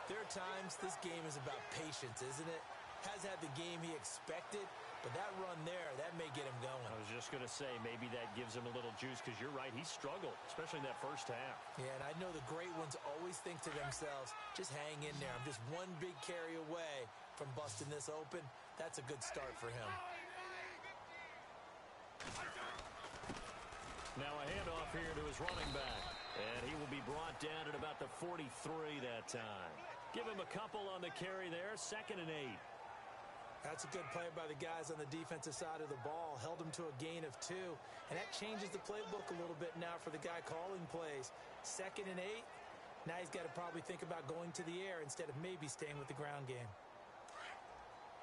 Speaker 3: there are times this game is about patience, isn't it? Has had the game he expected, but that run there, that may get him going.
Speaker 2: I was just going to say, maybe that gives him a little juice, because you're right, he struggled, especially in that first half.
Speaker 3: Yeah, and I know the great ones always think to themselves, just hang in there. I'm just one big carry away from busting this open. That's a good start for him.
Speaker 2: Now a handoff here to his running back. And he will be brought down at about the 43 that time. Give him a couple on the carry there, 2nd and 8.
Speaker 3: That's a good play by the guys on the defensive side of the ball. Held him to a gain of 2. And that changes the playbook a little bit now for the guy calling plays. 2nd and 8. Now he's got to probably think about going to the air instead of maybe staying with the ground game.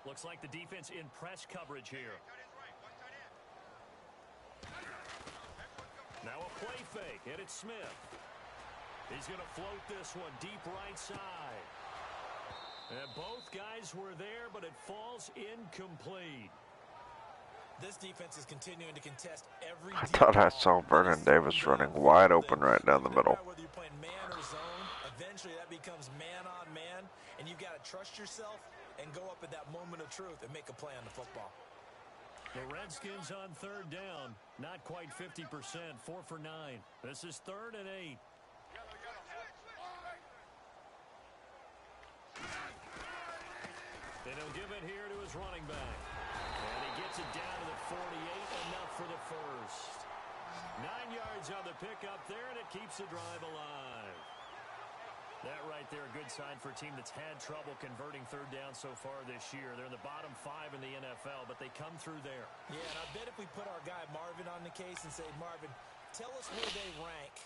Speaker 2: Looks like the defense in press coverage here. Now a play fake, and it's Smith. He's going to float this one deep right side. And both guys were there, but it falls incomplete.
Speaker 3: This defense is continuing to contest every
Speaker 1: I thought I saw Vernon Davis running wide open right down the middle.
Speaker 3: Whether you're playing man or zone, eventually that becomes man on man, and you've got to trust yourself and go up at that moment of truth and make a play on the football.
Speaker 2: The Redskins on third down, not quite 50%, 4 for 9. This is 3rd and 8. And he'll give it here to his running back. And he gets it down to the 48, enough for the first. 9 yards on the pickup there, and it keeps the drive alive. That right there, a good sign for a team that's had trouble converting third down so far this year. They're in the bottom 5 in the NFL, but they come through there.
Speaker 3: Yeah, and I bet if we put our guy Marvin on the case and say, Marvin, tell us where they rank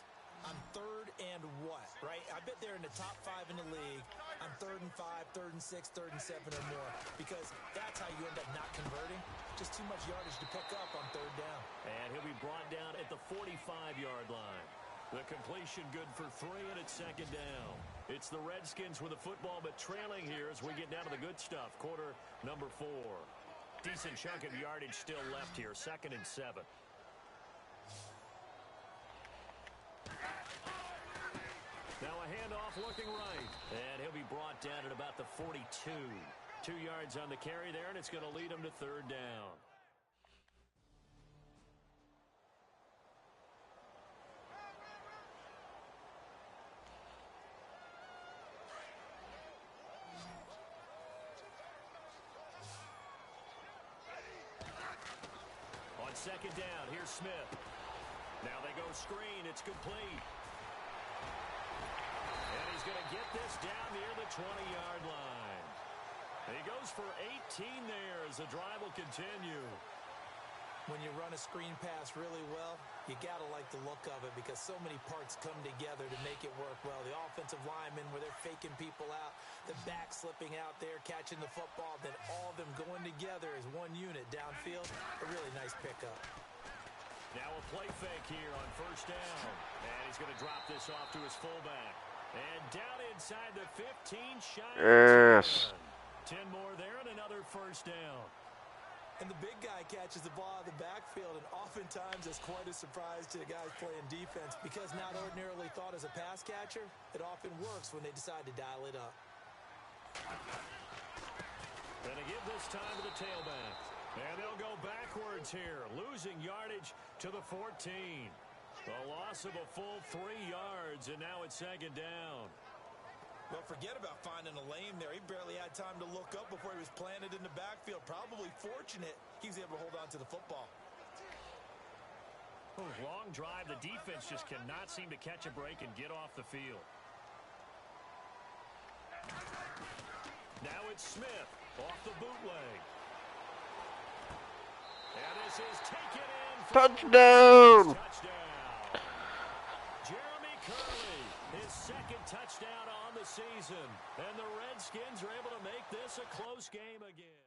Speaker 3: on 3rd and what, right? I bet they're in the top 5 in the league on 3rd and 5, 3rd and 6, 3rd and 7 or more, because that's how you end up not converting. Just too much yardage to pick up on 3rd down.
Speaker 2: And he'll be brought down at the 45-yard line. The completion good for 3, and it's 2nd down. It's the Redskins with the football, but trailing here as we get down to the good stuff. Quarter number 4. Decent chunk of yardage still left here. 2nd and 7. Now a handoff looking right. And he'll be brought down at about the 42. 2 yards on the carry there, and it's going to lead him to 3rd down. On 2nd down, here's Smith. Now they go screen. It's complete. And he's going to get this down near the 20-yard line. He goes for 18 there as the drive will continue.
Speaker 3: When you run a screen pass really well, you got to like the look of it because so many parts come together to make it work well. The offensive linemen where they're faking people out, the back slipping out there, catching the football, then all of them going together as one unit downfield. A really nice pickup.
Speaker 2: Now a play fake here on 1st down. And he's going to drop this off to his fullback. And down inside the 15, shy.
Speaker 1: Yes.
Speaker 2: 10 more there and another 1st down.
Speaker 3: And the big guy catches the ball out of the backfield, and oftentimes it's quite a surprise to the guys playing defense because not ordinarily thought as a pass catcher, it often works when they decide to dial it up.
Speaker 2: Gonna give this time to the tailback. And they'll go backwards here, losing yardage to the 14. The loss of a full 3 yards, and now it's 2nd down.
Speaker 3: Well, forget about finding a lane there. He barely had time to look up before he was planted in the backfield. Probably fortunate he was able to hold on to the football.
Speaker 2: Long drive. The defense just cannot seem to catch a break and get off the field. Now it's Smith off the bootleg. And this is taken in.
Speaker 1: Touchdown!
Speaker 2: Touchdown. Jeremy Curley, his 2nd touchdown on the season. And the Redskins are able to make this a close game again.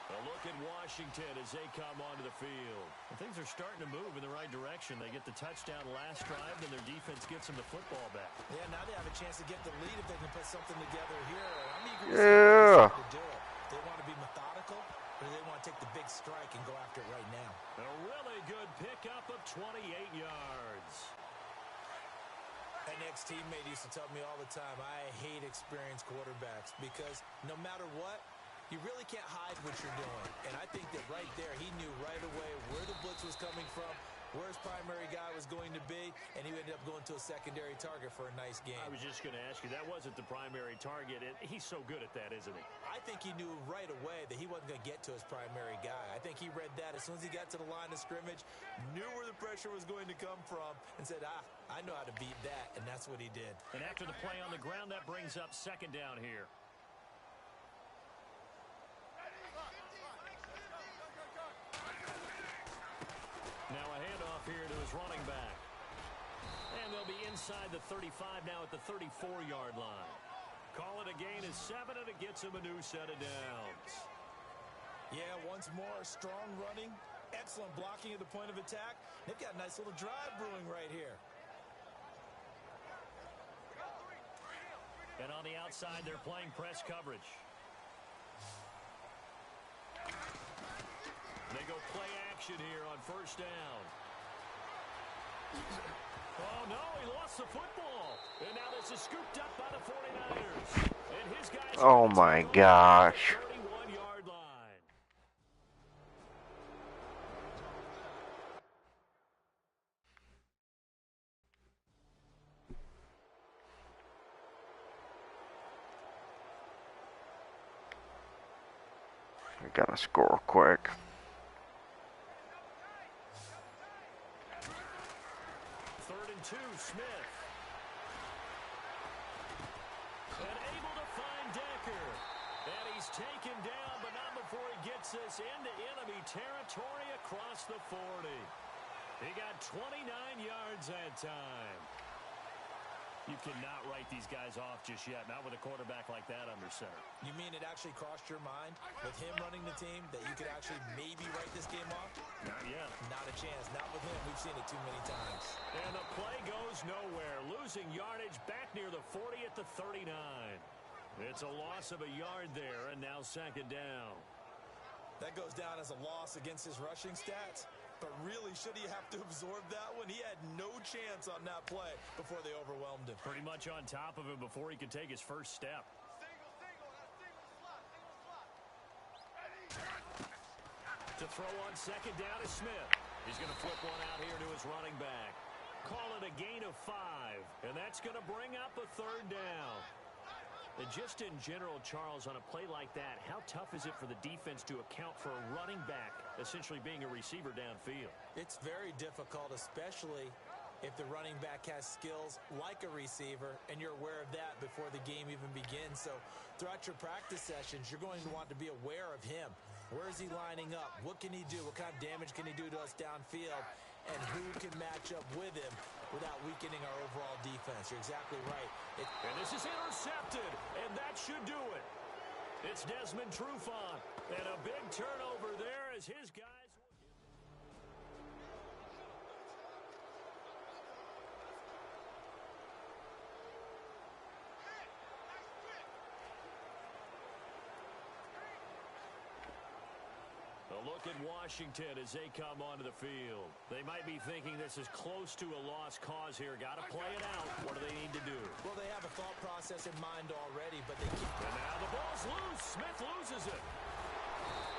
Speaker 2: A look at Washington as they come onto the field. And things are starting to move in the right direction. They get the touchdown last drive, then their defense gets them the football back.
Speaker 3: Yeah, now they have a chance to get the lead if they can put something together here. I'm eager to
Speaker 1: Yeah.
Speaker 3: see what they do it. They want to be methodical, or they want to take the big strike and go after it right now.
Speaker 2: A really good pickup of 28 yards.
Speaker 3: An ex-teammate used to tell me all the time, I hate experienced quarterbacks because no matter what, you really can't hide what you're doing. And I think that right there, he knew right away where the blitz was coming from, where his primary guy was going to be, and he ended up going to a secondary target for a nice game.
Speaker 2: I was just going to ask you, that wasn't the primary target. He's so good at that, isn't he?
Speaker 3: I think he knew right away that he wasn't going to get to his primary guy. I think he read that as soon as he got to the line of scrimmage, knew where the pressure was going to come from, and said, I know how to beat that, and that's what he did.
Speaker 2: And after the play on the ground, that brings up 2nd down here. Now a handoff here to his running back. And they'll be inside the 35 now at the 34-yard line. Call it a gain of 7, and it gets him a new set of downs.
Speaker 3: Yeah, once more, strong running, excellent blocking at the point of attack. They've got a nice little drive brewing right here.
Speaker 2: And on the outside, they're playing press coverage. They go play action here on first down. Oh, no, he lost the football. And now this is scooped up by the 49ers. And his guys
Speaker 1: oh my gosh.
Speaker 2: 31-yard line.
Speaker 1: I gotta score quick.
Speaker 2: Third and 2, Smith. And able to find Decker. And he's taken down, but not before he gets this into enemy territory across the 40. He got 29 yards that time. You cannot write these guys off just yet, not with a quarterback like that under center.
Speaker 3: You mean it actually crossed your mind with him running the team that you could actually maybe write this game off?
Speaker 2: Not yet.
Speaker 3: Not a chance. Not with him. We've seen it too many times.
Speaker 2: And the play goes nowhere. Losing yardage back near the 40 at the 39. It's a loss of a yard there, and now second down.
Speaker 3: That goes down as a loss against his rushing stats. But really, should he have to absorb that one? He had no chance on that play before they overwhelmed him.
Speaker 2: Pretty much on top of him before he could take his first step. To throw on second down is Smith. He's going to flip one out here to his running back. Call it a gain of 5, and that's going to bring up a third down. And just in general, Charles, on a play like that, how tough is it for the defense to account for a running back essentially being a receiver downfield?
Speaker 3: It's very difficult, especially if the running back has skills like a receiver, and you're aware of that before the game even begins. So throughout your practice sessions, you're going to want to be aware of him. Where is he lining up? What can he do? What kind of damage can he do to us downfield? And who can match up with him without weakening our overall defense? You're exactly right.
Speaker 2: And this is intercepted, and that should do it. It's Desmond Trufant, and a big turnover there as his guys... A look at Washington as they come onto the field. They might be thinking this is close to a lost cause here. Got to play it out. What do they need to do?
Speaker 3: Well, they have a thought process in mind already, but they keep...
Speaker 2: And now the ball's loose. Smith loses it.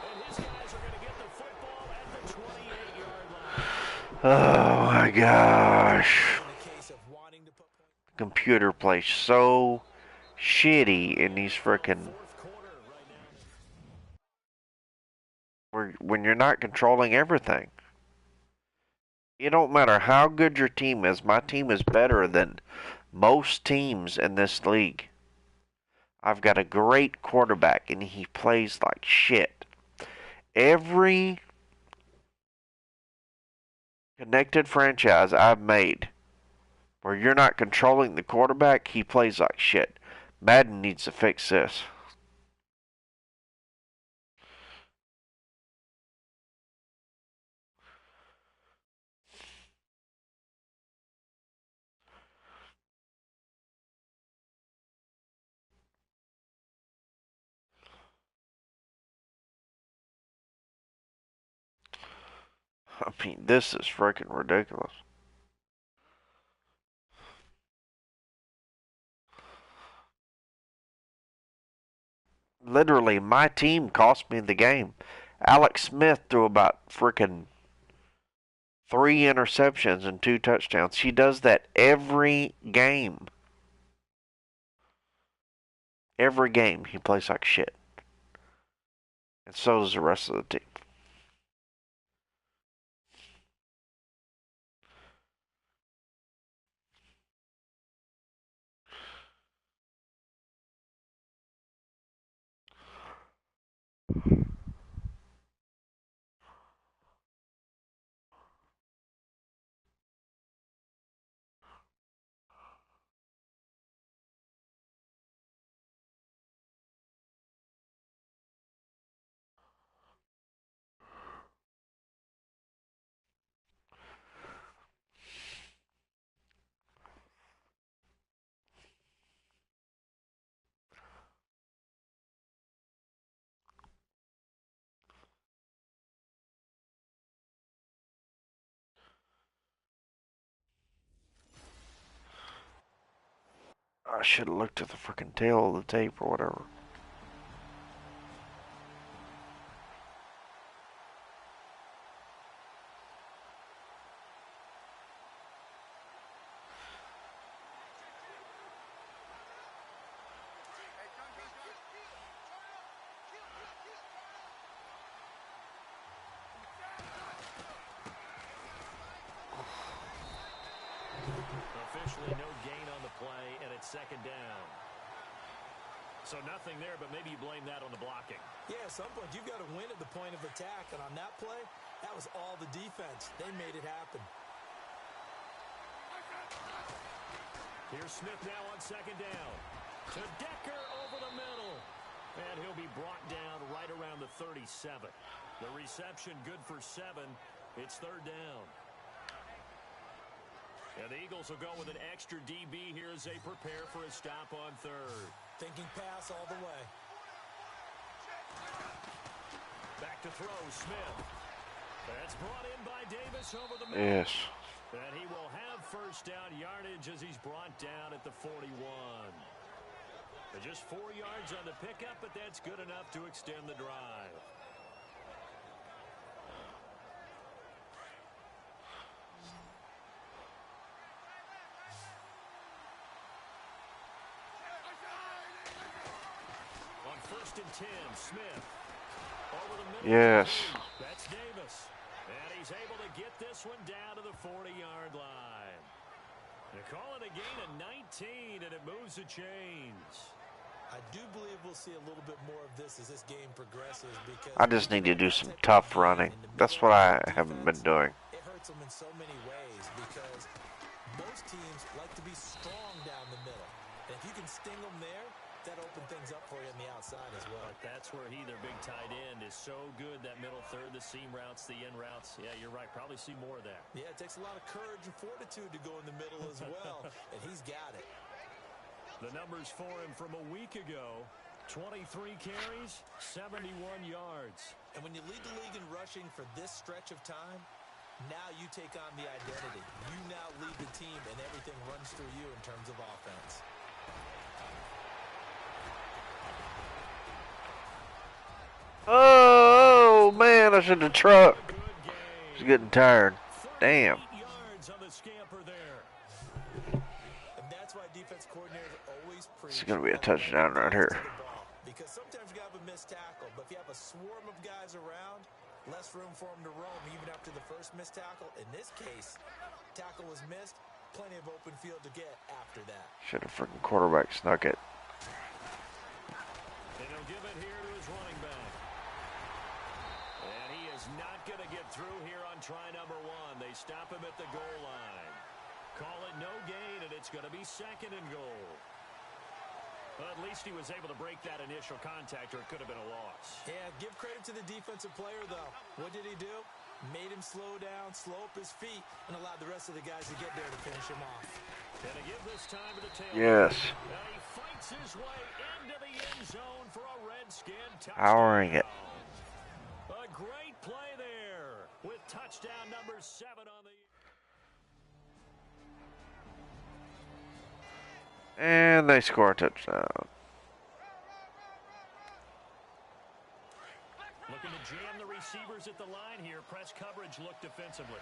Speaker 2: And his guys are going to get the football at the 28-yard line.
Speaker 1: Oh my gosh. Computer plays so shitty in these frickin'... when you're not controlling everything. It don't matter how good your team is. My team is better than most teams in this league. I've got a great quarterback, and he plays like shit. Every connected franchise I've made where you're not controlling the quarterback, he plays like shit. Madden needs to fix this. I mean, this is freaking ridiculous. Literally, my team cost me the game. Alex Smith threw about freaking 3 interceptions and 2 touchdowns. He does that every game. Every game he plays like shit. And so does the rest of the team. I should have looked at the freaking tail of the tape or whatever.
Speaker 2: Officially no gain on the play, and it's second down. So nothing there, but maybe you blame that on the blocking.
Speaker 3: Yeah, at some point you've got to win at the point of attack, and on that play, that was all the defense. They made it happen.
Speaker 2: Here's Smith now on second down. To Decker over the middle. And he'll be brought down right around the 37. The reception good for 7. It's third down. And the Eagles will go with an extra DB here as they prepare for a stop on third.
Speaker 3: Thinking pass all the way.
Speaker 2: Back to throw, Smith. That's brought in by Davis over the middle.
Speaker 1: Yes.
Speaker 2: And he will have first down yardage as he's brought down at the 41. But just 4 yards on the pickup, but that's good enough to extend the drive. On 1st and 10, Smith. Over the middle.
Speaker 1: Yes.
Speaker 2: That's Davis. And he's able to get this one down to the 40-yard line. They call it a gain of 19, and it moves the chains.
Speaker 3: I do believe we'll see a little bit more of this as this game progresses because
Speaker 1: I just need to do some tough running. That's what I haven't been doing.
Speaker 3: It hurts them in so many ways because most teams like to be strong down the middle. And if you can sting them there, that opens things up for you on the outside as well.
Speaker 2: But that's where he, their big tight end, is so good, that middle third, the seam routes, the in routes. Yeah, you're right. Probably see more of that.
Speaker 3: Yeah, it takes a lot of courage and fortitude to go in the middle as well, and he's got it.
Speaker 2: The numbers for him from a week ago, 23 carries, 71 yards.
Speaker 3: And when you lead the league in rushing for this stretch of time, now you take on the identity. You now lead the team, and everything runs through you in terms of offense.
Speaker 1: Oh, man, I should have trucked. I was getting tired. Damn. It's going to be a touchdown right here.
Speaker 3: Because sometimes you have a missed tackle, but if you have a swarm of guys around, less room for them to roam even after the first missed tackle. In this case, tackle was missed, plenty of open field to get after that.
Speaker 1: Should have freaking quarterback snuck it.
Speaker 2: And he'll give it here to his running back. And he is not going to get through here on try number 1. They stop him at the goal line. Call it no gain, and it's going to be second and goal. Well, at least he was able to break that initial contact, or it could have been a loss.
Speaker 3: Yeah, give credit to the defensive player, though. What did he do? Made him slow down, slow up his feet, and allowed the rest of the guys to get there to finish him off.
Speaker 2: And to give this time to the tail.
Speaker 1: Yes.
Speaker 2: And he fights his way into the end zone for a Redskin touchdown.
Speaker 1: Powering it.
Speaker 2: A great play there with touchdown number 7 on the...
Speaker 1: And they score a touchdown.
Speaker 2: Looking to jam the receivers at the line here. Press coverage look defensively.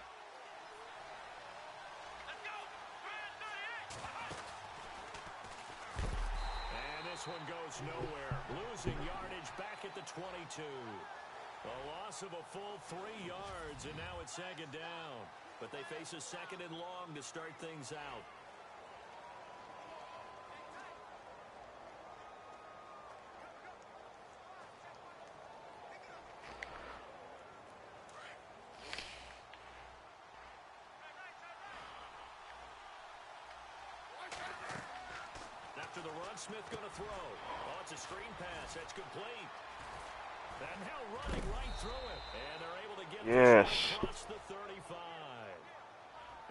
Speaker 2: And this one goes nowhere. Losing yardage back at the 22. A loss of a full 3 yards, and now it's second down. But they face a second and long to start things out. After the run, Smith going to throw. Oh, it's a screen pass. That's complete. And now running right through it. And they're able to get this across the 35.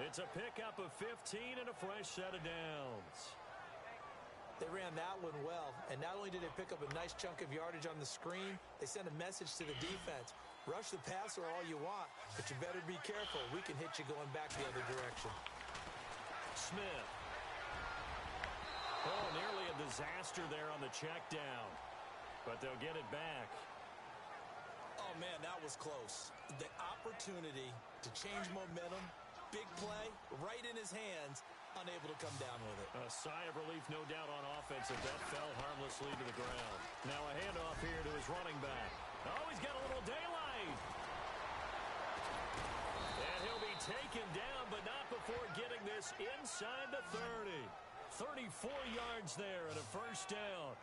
Speaker 2: It's a pickup of 15 and a fresh set of downs.
Speaker 3: They ran that one well, and not only did they pick up a nice chunk of yardage on the screen, they sent a message to the defense. Rush the passer all you want, but you better be careful. We can hit you going back the other direction.
Speaker 2: Smith. Oh, nearly a disaster there on the check down. But they'll get it back.
Speaker 3: Oh, man, that was close. The opportunity to change momentum, big play, right in his hands, unable to come down with it.
Speaker 2: A sigh of relief, no doubt, on offense if that fell harmlessly to the ground. Now a handoff here to his running back. Oh, he's got a little daylight. And he'll be taken down, but not before getting this inside the 30. 34 yards there and a first down.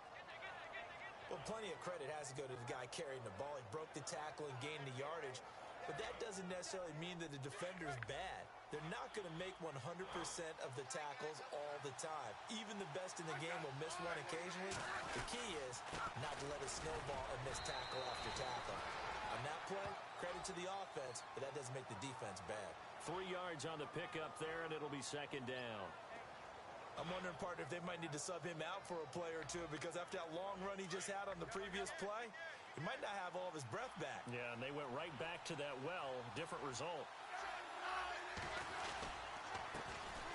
Speaker 3: Well, plenty of credit has to go to the guy carrying the ball. He broke the tackle and gained the yardage. But that doesn't necessarily mean that the defender's bad. They're not going to make 100% of the tackles all the time. Even the best in the game will miss one occasionally. The key is not to let it snowball and miss tackle after tackle. On that play, credit to the offense, but that doesn't make the defense bad.
Speaker 2: 3 yards on the pickup there, and it'll be second down.
Speaker 3: I'm wondering, partner, if they might need to sub him out for a play or two, because after that long run he just had on the previous play, he might not have all of his breath back.
Speaker 2: Yeah, and they went right back to that well. Different result.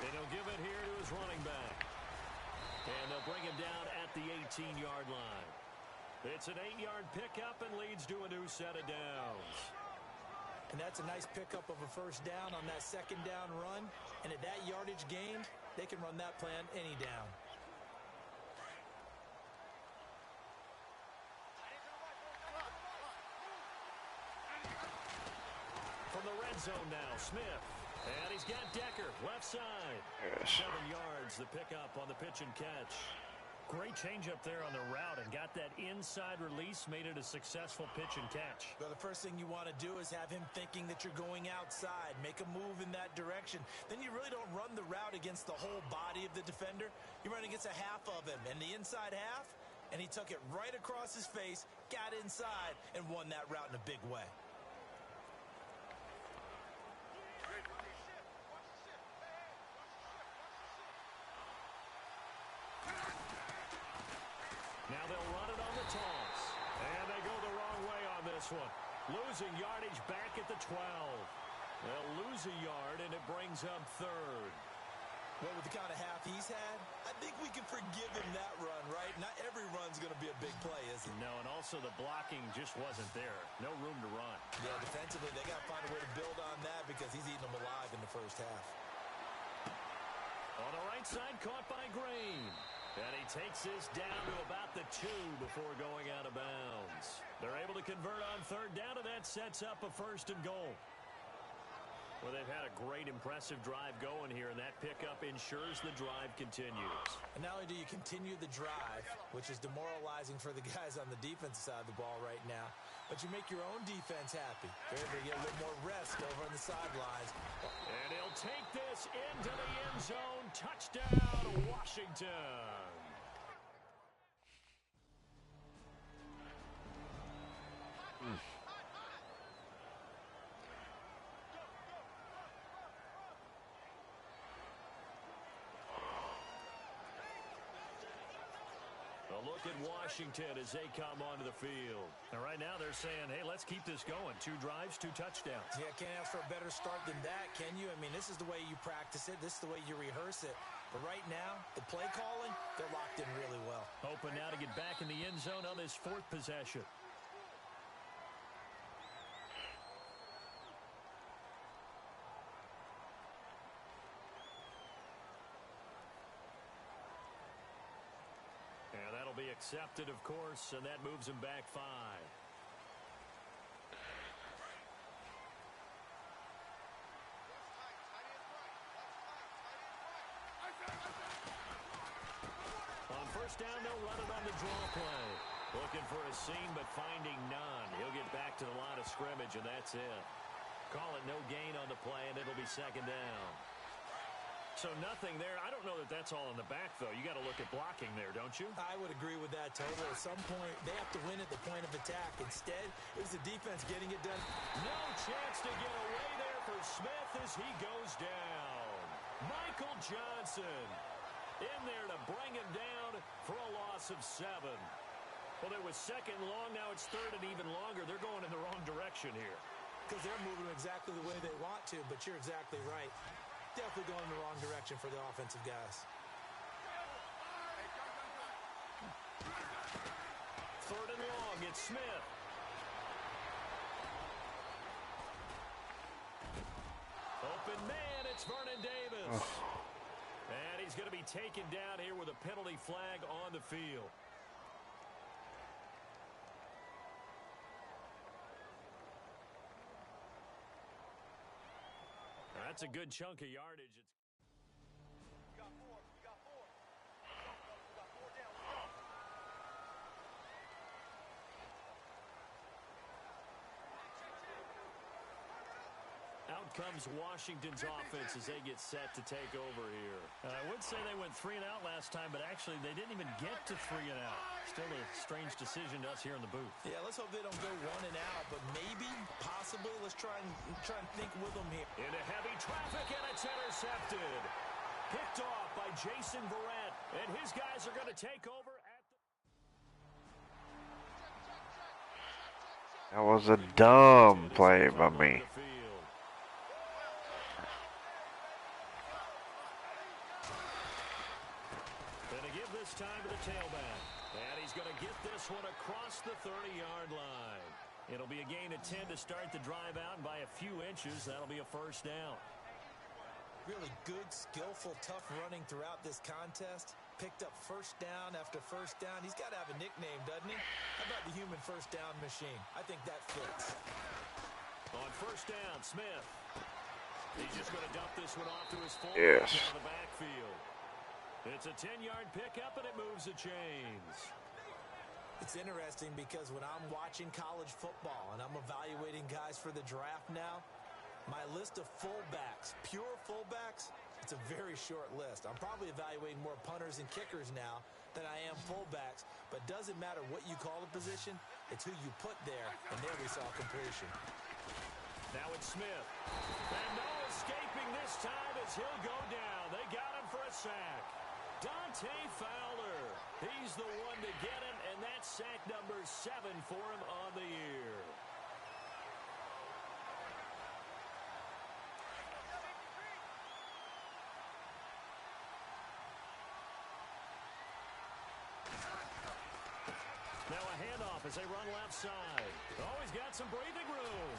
Speaker 2: And he'll give it here to his running back. And they'll bring him down at the 18-yard line. It's an 8-yard pickup and leads to a new set of downs.
Speaker 3: And that's a nice pickup of a first down on that second down run. And at that yardage gained, they can run that plan any down.
Speaker 2: From the red zone now, Smith. And he's got Decker, left side.
Speaker 1: Yes.
Speaker 2: 7 yards, the pickup on the pitch and catch. Great changeup there on the route and got that inside release, made it a successful pitch and catch.
Speaker 3: Well, the first thing you want to do is have him thinking that you're going outside, make a move in that direction. Then you really don't run the route against the whole body of the defender. You run against a half of him, and the inside half, and he took it right across his face, got inside, and won that route in a big way.
Speaker 2: Now they'll run it on the toss. And they go the wrong way on this one. Losing yardage back at the 12. They'll lose a yard, and it brings up third.
Speaker 3: Well, with the kind of half he's had, I think we can forgive him that run, right? Not every run's going to be a big play, is it?
Speaker 2: No, and also the blocking just wasn't there. No room to run.
Speaker 3: Yeah, defensively, they got to find a way to build on that because he's eating them alive in the first half.
Speaker 2: On the right side, caught by Green. And he takes this down to about the 2 before going out of bounds. They're able to convert on third down, and that sets up a first and goal. Well, they've had a great, impressive drive going here, and that pickup ensures the drive continues.
Speaker 3: And not only do you continue the drive, which is demoralizing for the guys on the defensive side of the ball right now, but you make your own defense happy. They're able to get a little more rest over on the sidelines.
Speaker 2: And he'll take this into the end zone. Touchdown, Washington. A look at Washington as they come onto the field. And right now they're saying, hey, let's keep this going. 2 drives, 2 touchdowns.
Speaker 3: Yeah, can't ask for a better start than that, can you? I mean, this is the way you practice it. This is the way you rehearse it. But right now, the play calling, they're locked in really well.
Speaker 2: Hoping now to get back in the end zone on this 4th possession. And that'll be accepted, of course, and that moves him back 5. On first down, they'll run it on the draw play. Looking for a seam, but finding none. He'll get back to the line of scrimmage, and that's it. Call it no gain on the play, and it'll be second down. So nothing there. I don't know that that's all in the back, though. You got to look at blocking there, don't you?
Speaker 3: I would agree with that totally. At some point, they have to win at the point of attack. Instead, it was the defense getting it done.
Speaker 2: No chance to get away there for Smith as he goes down. Michael Johnson in there to bring him down for a loss of 7. Well, it was second long. Now it's third and even longer. They're going in the wrong direction here.
Speaker 3: Because they're moving exactly the way they want to, but you're exactly right. Definitely going in the wrong direction for the offensive guys.
Speaker 2: It's Smith. Open man, it's Vernon Davis. And he's going to be taken down here with a penalty flag on the field. That's a good chunk of yardage. You got four. You got four. You got four down. Out comes Washington's offense as they get set to take over here. I would say they went 3 and out last time, but actually they didn't even get to 3 and out. Still a strange decision to us here in the booth.
Speaker 3: Yeah, let's hope they don't go 1 and out, but maybe, possibly, let's try and think with them here.
Speaker 2: Into heavy traffic, and it's intercepted. Picked off by Jason Verrett, and his guys are going to take over at the...
Speaker 1: That was a dumb play by me.
Speaker 2: Time to the tailback, and he's going to get this one across the 30-yard line. It'll be a gain of 10 to start the drive out, and by a few inches, that'll be a first down.
Speaker 3: Really good, skillful, tough running throughout this contest. Picked up first down after first down. He's got to have a nickname, doesn't he? How about the human first down machine? I think that fits.
Speaker 2: On first down, Smith. He's just going to dump this one off to his fullback
Speaker 1: Yes.
Speaker 2: in the backfield. It's a 10-yard pickup, and it moves the chains.
Speaker 3: It's interesting because when I'm watching college football and I'm evaluating guys for the draft now, my list of fullbacks, pure fullbacks, it's a very short list. I'm probably evaluating more punters and kickers now than I am fullbacks, but doesn't matter what you call the position, it's who you put there, and there we saw completion.
Speaker 2: Now it's Smith. And no escaping this time as he'll go down. They got him for a sack. Dante Fowler, he's the one to get him, and that's sack number 7 for him on the year. Now a handoff as they run left side. Oh, he's got some breathing room.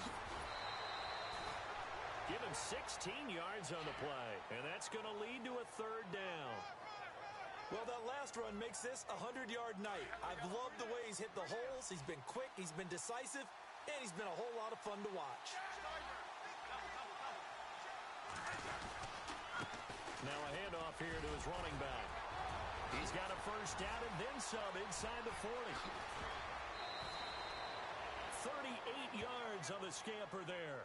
Speaker 2: Give him 16 yards on the play, and that's going to lead to a third down.
Speaker 3: Well, that last run makes this a 100-yard night. I've loved the way he's hit the holes. He's been quick, he's been decisive, and he's been a whole lot of fun to watch.
Speaker 2: Now a handoff here to his running back. He's got a first down and then some inside the 40. 38 yards on the scamper there.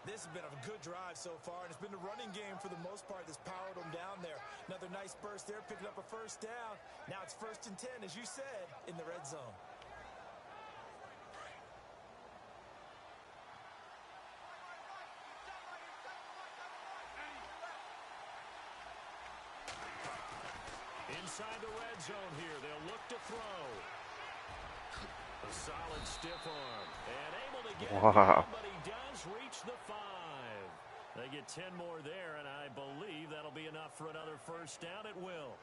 Speaker 3: This has been a good drive so far, and it's been the running game for the most part that's powered them down there. Another nice burst there, picking up a first down. Now it's 1st and 10, as you said, in the red zone.
Speaker 2: Inside the red zone here, they'll look to throw. A solid stiff arm, and able to get it down, but he does reach the 5. They get 10 more there, and I believe that'll be enough for another first down. It will.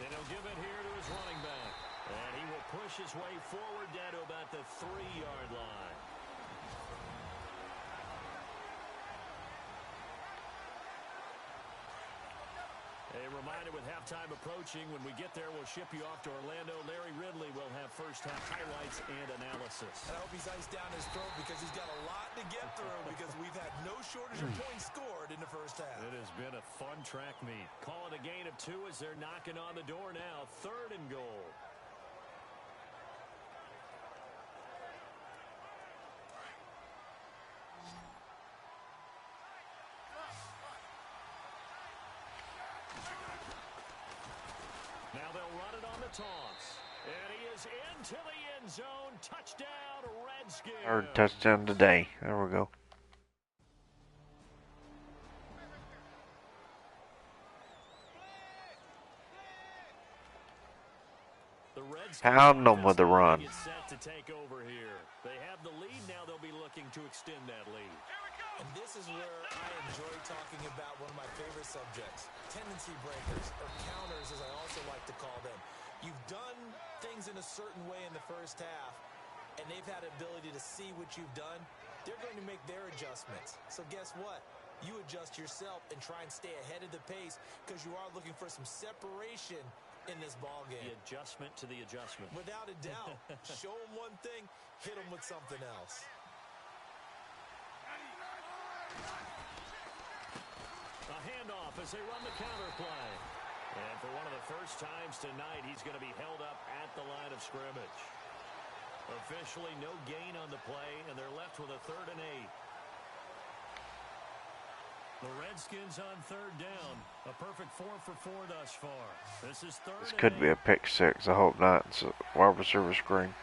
Speaker 2: And he'll give it here to his running back. And he will push his way forward down to about the 3-yard line. A reminder with halftime approaching, when we get there, we'll ship you off to Orlando. Larry Ridley will have first-half highlights and analysis.
Speaker 3: And I hope he's iced down his throat because he's got a lot to get through because we've had no shortage of points scored in the first half.
Speaker 2: It has been a fun track meet. Call it a gain of 2 as they're knocking on the door now. 3rd and goal. Now they'll run it on the toss. And he is into the end zone. Touchdown, Redskins.
Speaker 1: Third touchdown today. There we go. Pound them with a run.
Speaker 2: Get set to take over here. They have the lead. Now they'll be looking to extend that lead.
Speaker 3: And this is where I enjoy talking about one of my favorite subjects, tendency breakers, or counters as I also like to call them. You've done things in a certain way in the first half, and they've had ability to see what you've done. They're going to make their adjustments. So guess what? You adjust yourself and try and stay ahead of the pace because you are looking for some separation in this ball game.
Speaker 2: The adjustment to the adjustment.
Speaker 3: Without a doubt. Show them one thing, hit them with something else.
Speaker 2: A handoff as they run the counter play. And for one of the first times tonight, he's going to be held up at the line of scrimmage. Officially no gain on the play, and they're left with a 3rd and 8. The Redskins on 3rd down. A perfect 4 for 4 thus far. This is 3rd.
Speaker 1: This could be a pick six. I hope not. It's a wide receiver screen.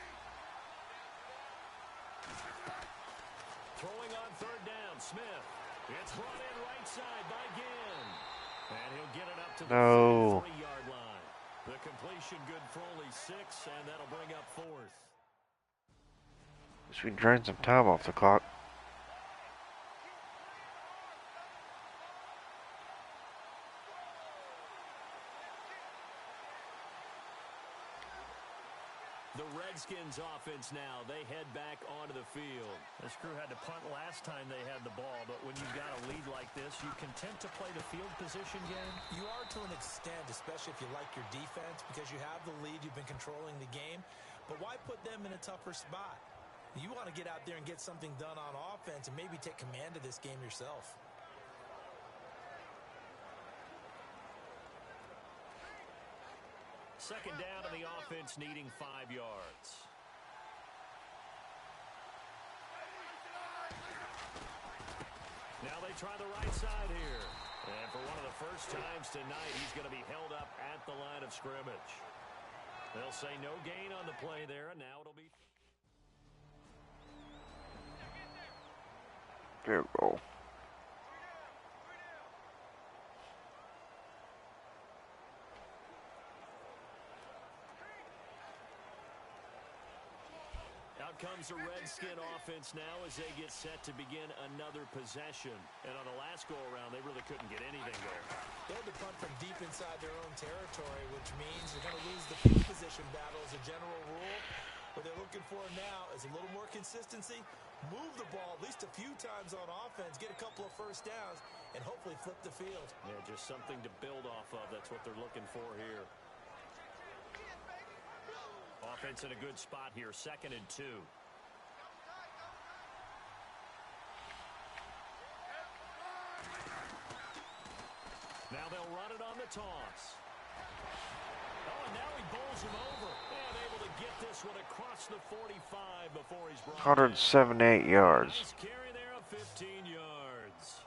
Speaker 2: Throwing on 3rd down, Smith. It's brought in right side by Ginn. And he'll get it up to the 3-yard line. The completion good for only 6, and that'll bring up 4th.
Speaker 1: We drained some time off the clock.
Speaker 2: The Redskins offense now, they head back onto the field. This crew had to punt last time they had the ball, but when you've got a lead like this, you content to play the field position game?
Speaker 3: You are to an extent, especially if you like your defense, because you have the lead, you've been controlling the game. But why put them in a tougher spot? You want to get out there and get something done on offense and maybe take command of this game yourself.
Speaker 2: Second down and the offense needing 5 yards. Now they try the right side here. And for one of the first times tonight, he's going to be held up at the line of scrimmage. They'll say no gain on the play there, and now it'll be...
Speaker 1: Field goal.
Speaker 2: Out comes the Redskin offense now as they get set to begin another possession. And on the last go-around, they really couldn't get anything going.
Speaker 3: They had to punt from deep inside their own territory, which means they're going to lose the field position battle as a general rule. What they're looking for now is a little more consistency, move the ball at least a few times on offense, get a couple of first downs, and hopefully flip the field.
Speaker 2: Yeah, just something to build off of. That's what they're looking for here. Offense in a good spot here, 2nd and 2. Now they'll run it on the toss. Oh, and now he bowls him over. And able to get this one across the 45 before he's brought
Speaker 1: 178 yards.
Speaker 2: Nice carry there of 15 yards.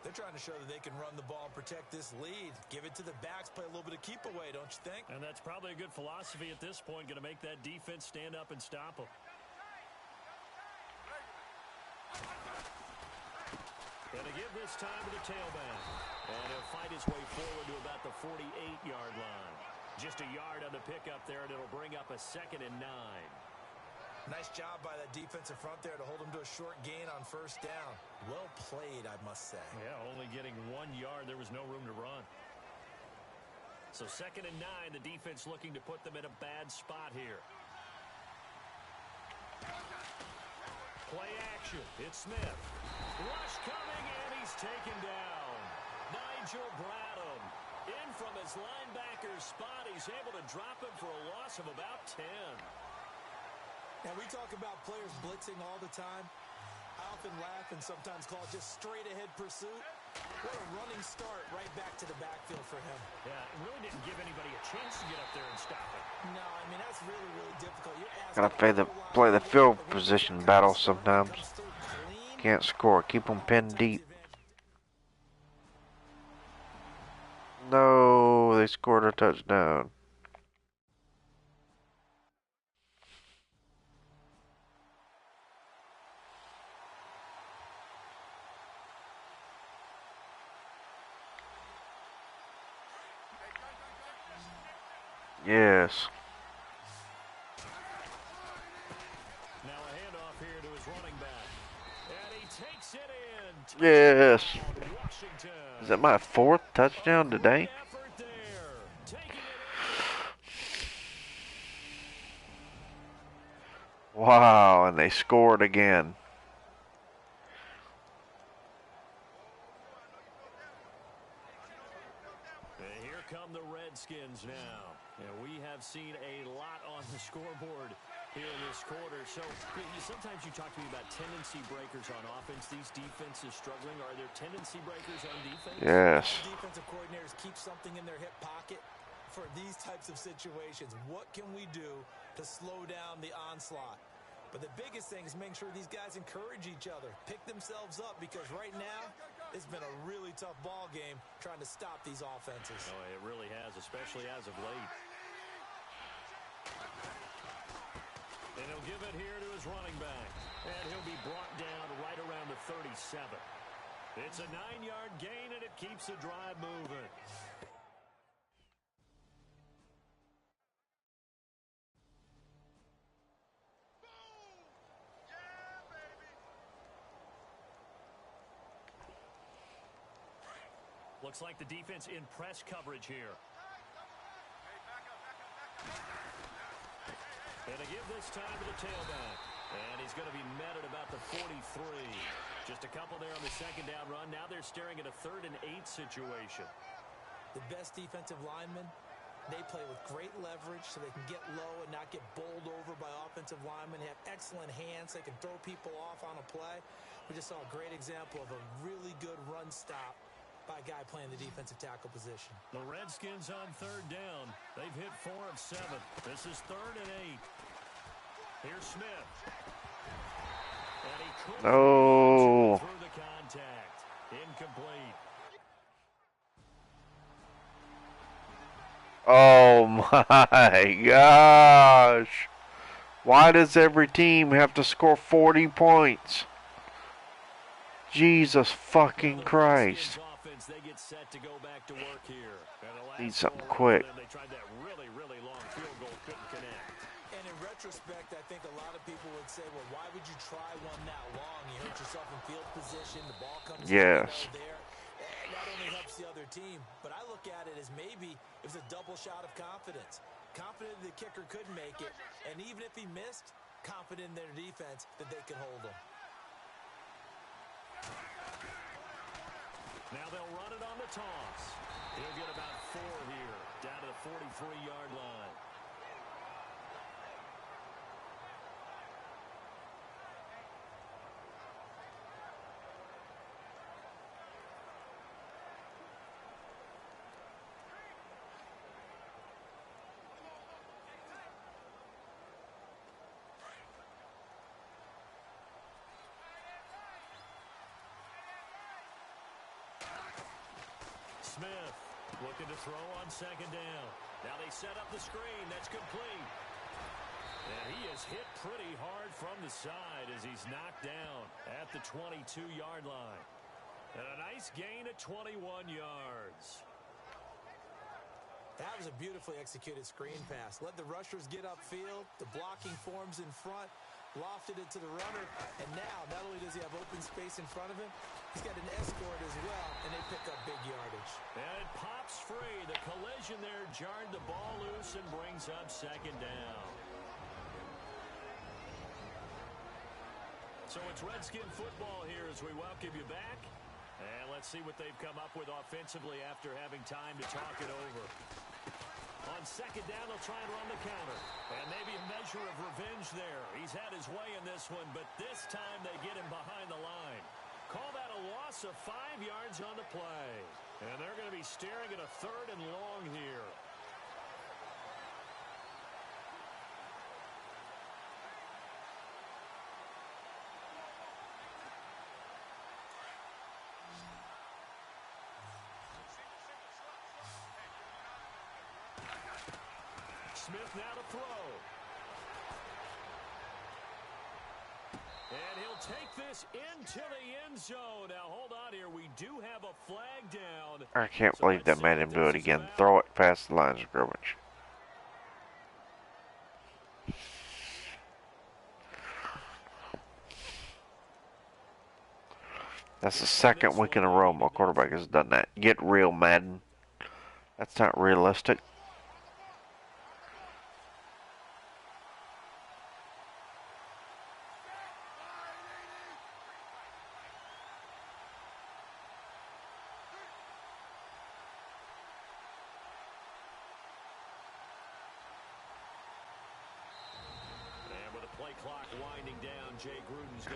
Speaker 3: They're trying to show that they can run the ball and protect this lead. Give it to the backs, play a little bit of keep away, don't you think?
Speaker 2: And that's probably a good philosophy at this point, going to make that defense stand up and stop them. And to give this time to the tailback. And he'll fight his way forward to about the 48-yard line. Just a yard on the pickup there, and it'll bring up a 2nd and 9.
Speaker 3: Nice job by that defensive front there to hold him to a short gain on 1st down. Well played, I must say.
Speaker 2: Yeah, only getting 1 yard. There was no room to run. So 2nd and 9, the defense looking to put them in a bad spot here. Play action. It's Smith. Rush coming, and he's taken down. Nigel Bradham in from his linebacker's spot. He's able to drop him for a loss of about 10.
Speaker 3: Now, we talk about players blitzing all the time. I often laugh and sometimes call it just straight-ahead pursuit. What a running start right back to the backfield for him.
Speaker 2: Yeah, it really didn't give anybody a chance to get up there and stop it.
Speaker 3: No, I mean, that's really, really difficult.
Speaker 1: Gotta play the field position battle sometimes. Can't score. Keep them pinned deep. No, they scored a touchdown. Yes.
Speaker 2: takes it in.
Speaker 1: Yes.
Speaker 2: Washington.
Speaker 1: Is that my 4th touchdown today?
Speaker 2: Effort there. Taking it in.
Speaker 1: Wow, and they scored again.
Speaker 2: And here come the Redskins now. And we have seen a lot on the scoreboard here in this quarter. So sometimes you talk to me about tendency breakers on offense. These defenses struggling. Are there tendency breakers on defense?
Speaker 1: Yes.
Speaker 3: Defensive coordinators keep something in their hip pocket for these types of situations. What can we do to slow down the onslaught? But the biggest thing is making sure these guys encourage each other, pick themselves up, because right now it's been a really tough ball game trying to stop these offenses.
Speaker 2: Oh, it really has, especially as of late. And he'll give it here to his running back. And he'll be brought down right around the 37. It's a 9-yard gain, and it keeps the drive moving. Looks like the defense in press coverage here. And they give this time to the tailback. And he's going to be met at about the 43. Just a couple there on the second down run. Now they're staring at a 3rd and 8 situation.
Speaker 3: The best defensive linemen, they play with great leverage so they can get low and not get bowled over by offensive linemen. They have excellent hands. They can throw people off on a play. We just saw a great example of a really good run stop by a guy playing the defensive tackle position.
Speaker 2: The Redskins on 3rd down. They've hit 4 of 7. This is 3rd and 8. Here's Smith. And he couldn't through the contact. Incomplete.
Speaker 1: Oh my gosh. Why does every team have to score 40 points? Jesus fucking Christ.
Speaker 2: They get set to go back to work here.
Speaker 1: Need something quick.
Speaker 2: They tried that really, really long field goal, couldn't connect.
Speaker 3: And in retrospect, I think a lot of people would say, well, why would you try one that long? You hurt yourself in field position. The ball comes
Speaker 1: Yes.
Speaker 3: there. And that only helps the other team. But I look at it as maybe it was a double shot of confidence. Confident the kicker could make it. And even if he missed, confident in their defense that they could hold him.
Speaker 2: Now they'll run it on the toss. He'll get about 4 here, down to the 43-yard line. Smith looking to throw on 2nd down. Now they set up the screen. That's complete. And he is hit pretty hard from the side as he's knocked down at the 22-yard line. And a nice gain at 21 yards.
Speaker 3: That was a beautifully executed screen pass. Let the rushers get upfield. The blocking forms in front. Lofted it to the runner. And now, not only does he have open space in front of him, he's got an escort as well, and they pick up big yardage.
Speaker 2: And it pops free. The collision there jarred the ball loose and brings up 2nd down. So it's Redskin football here as we welcome you back. And let's see what they've come up with offensively after having time to talk it over. On 2nd down, they'll try and run the counter. And maybe a measure of revenge there. He's had his way in this one, but this time they get him behind the line. Call that a loss of 5 yards on the play. And they're going to be staring at a 3rd and long here. Smith now to throw. And he'll take this into the end zone. Now, hold on here. We do have a flag down.
Speaker 1: I can't believe they made him do it again. Throw it past the line of scrimmage. That's the second week in a row my quarterback has done that. Get real, Madden. That's not realistic.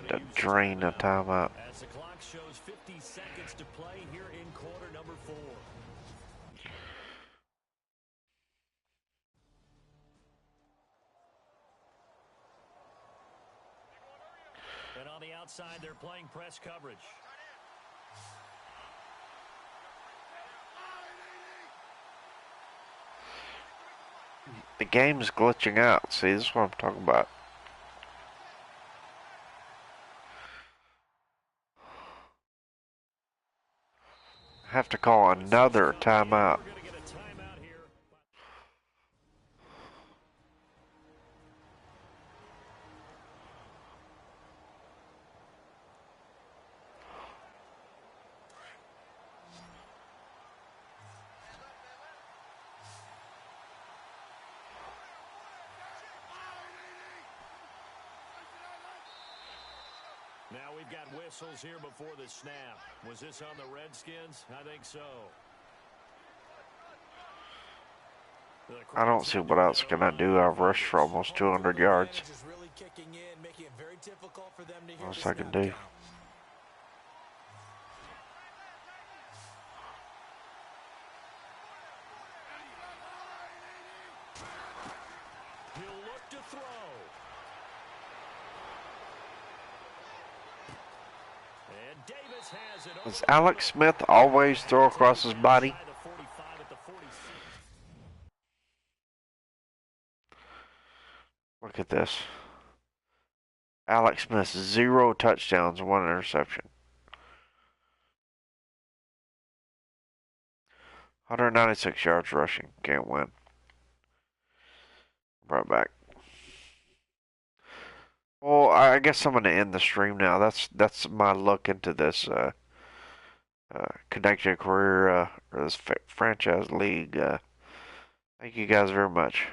Speaker 1: To drain a timeout.
Speaker 2: As the clock shows 50 seconds to play here in quarter number 4. And on the outside, they're playing press coverage.
Speaker 1: The game's glitching out. See, this is what I'm talking about. I have to call another timeout.
Speaker 2: Now we've got whistles here before the snap. Was this on the Redskins? I think so.
Speaker 1: I don't see what else can I do. I've rushed for almost 200 yards. What else I can do?
Speaker 2: He'll look to throw. And Davis has it.
Speaker 1: Does Alex Smith always throw across his body? Look at this. Alex Smith, 0 touchdowns, 1 interception. 196 yards rushing. Can't win. Right back. Well, I guess I'm going to end the stream now. That's my look into this Connected Career or this franchise league. Thank you guys very much.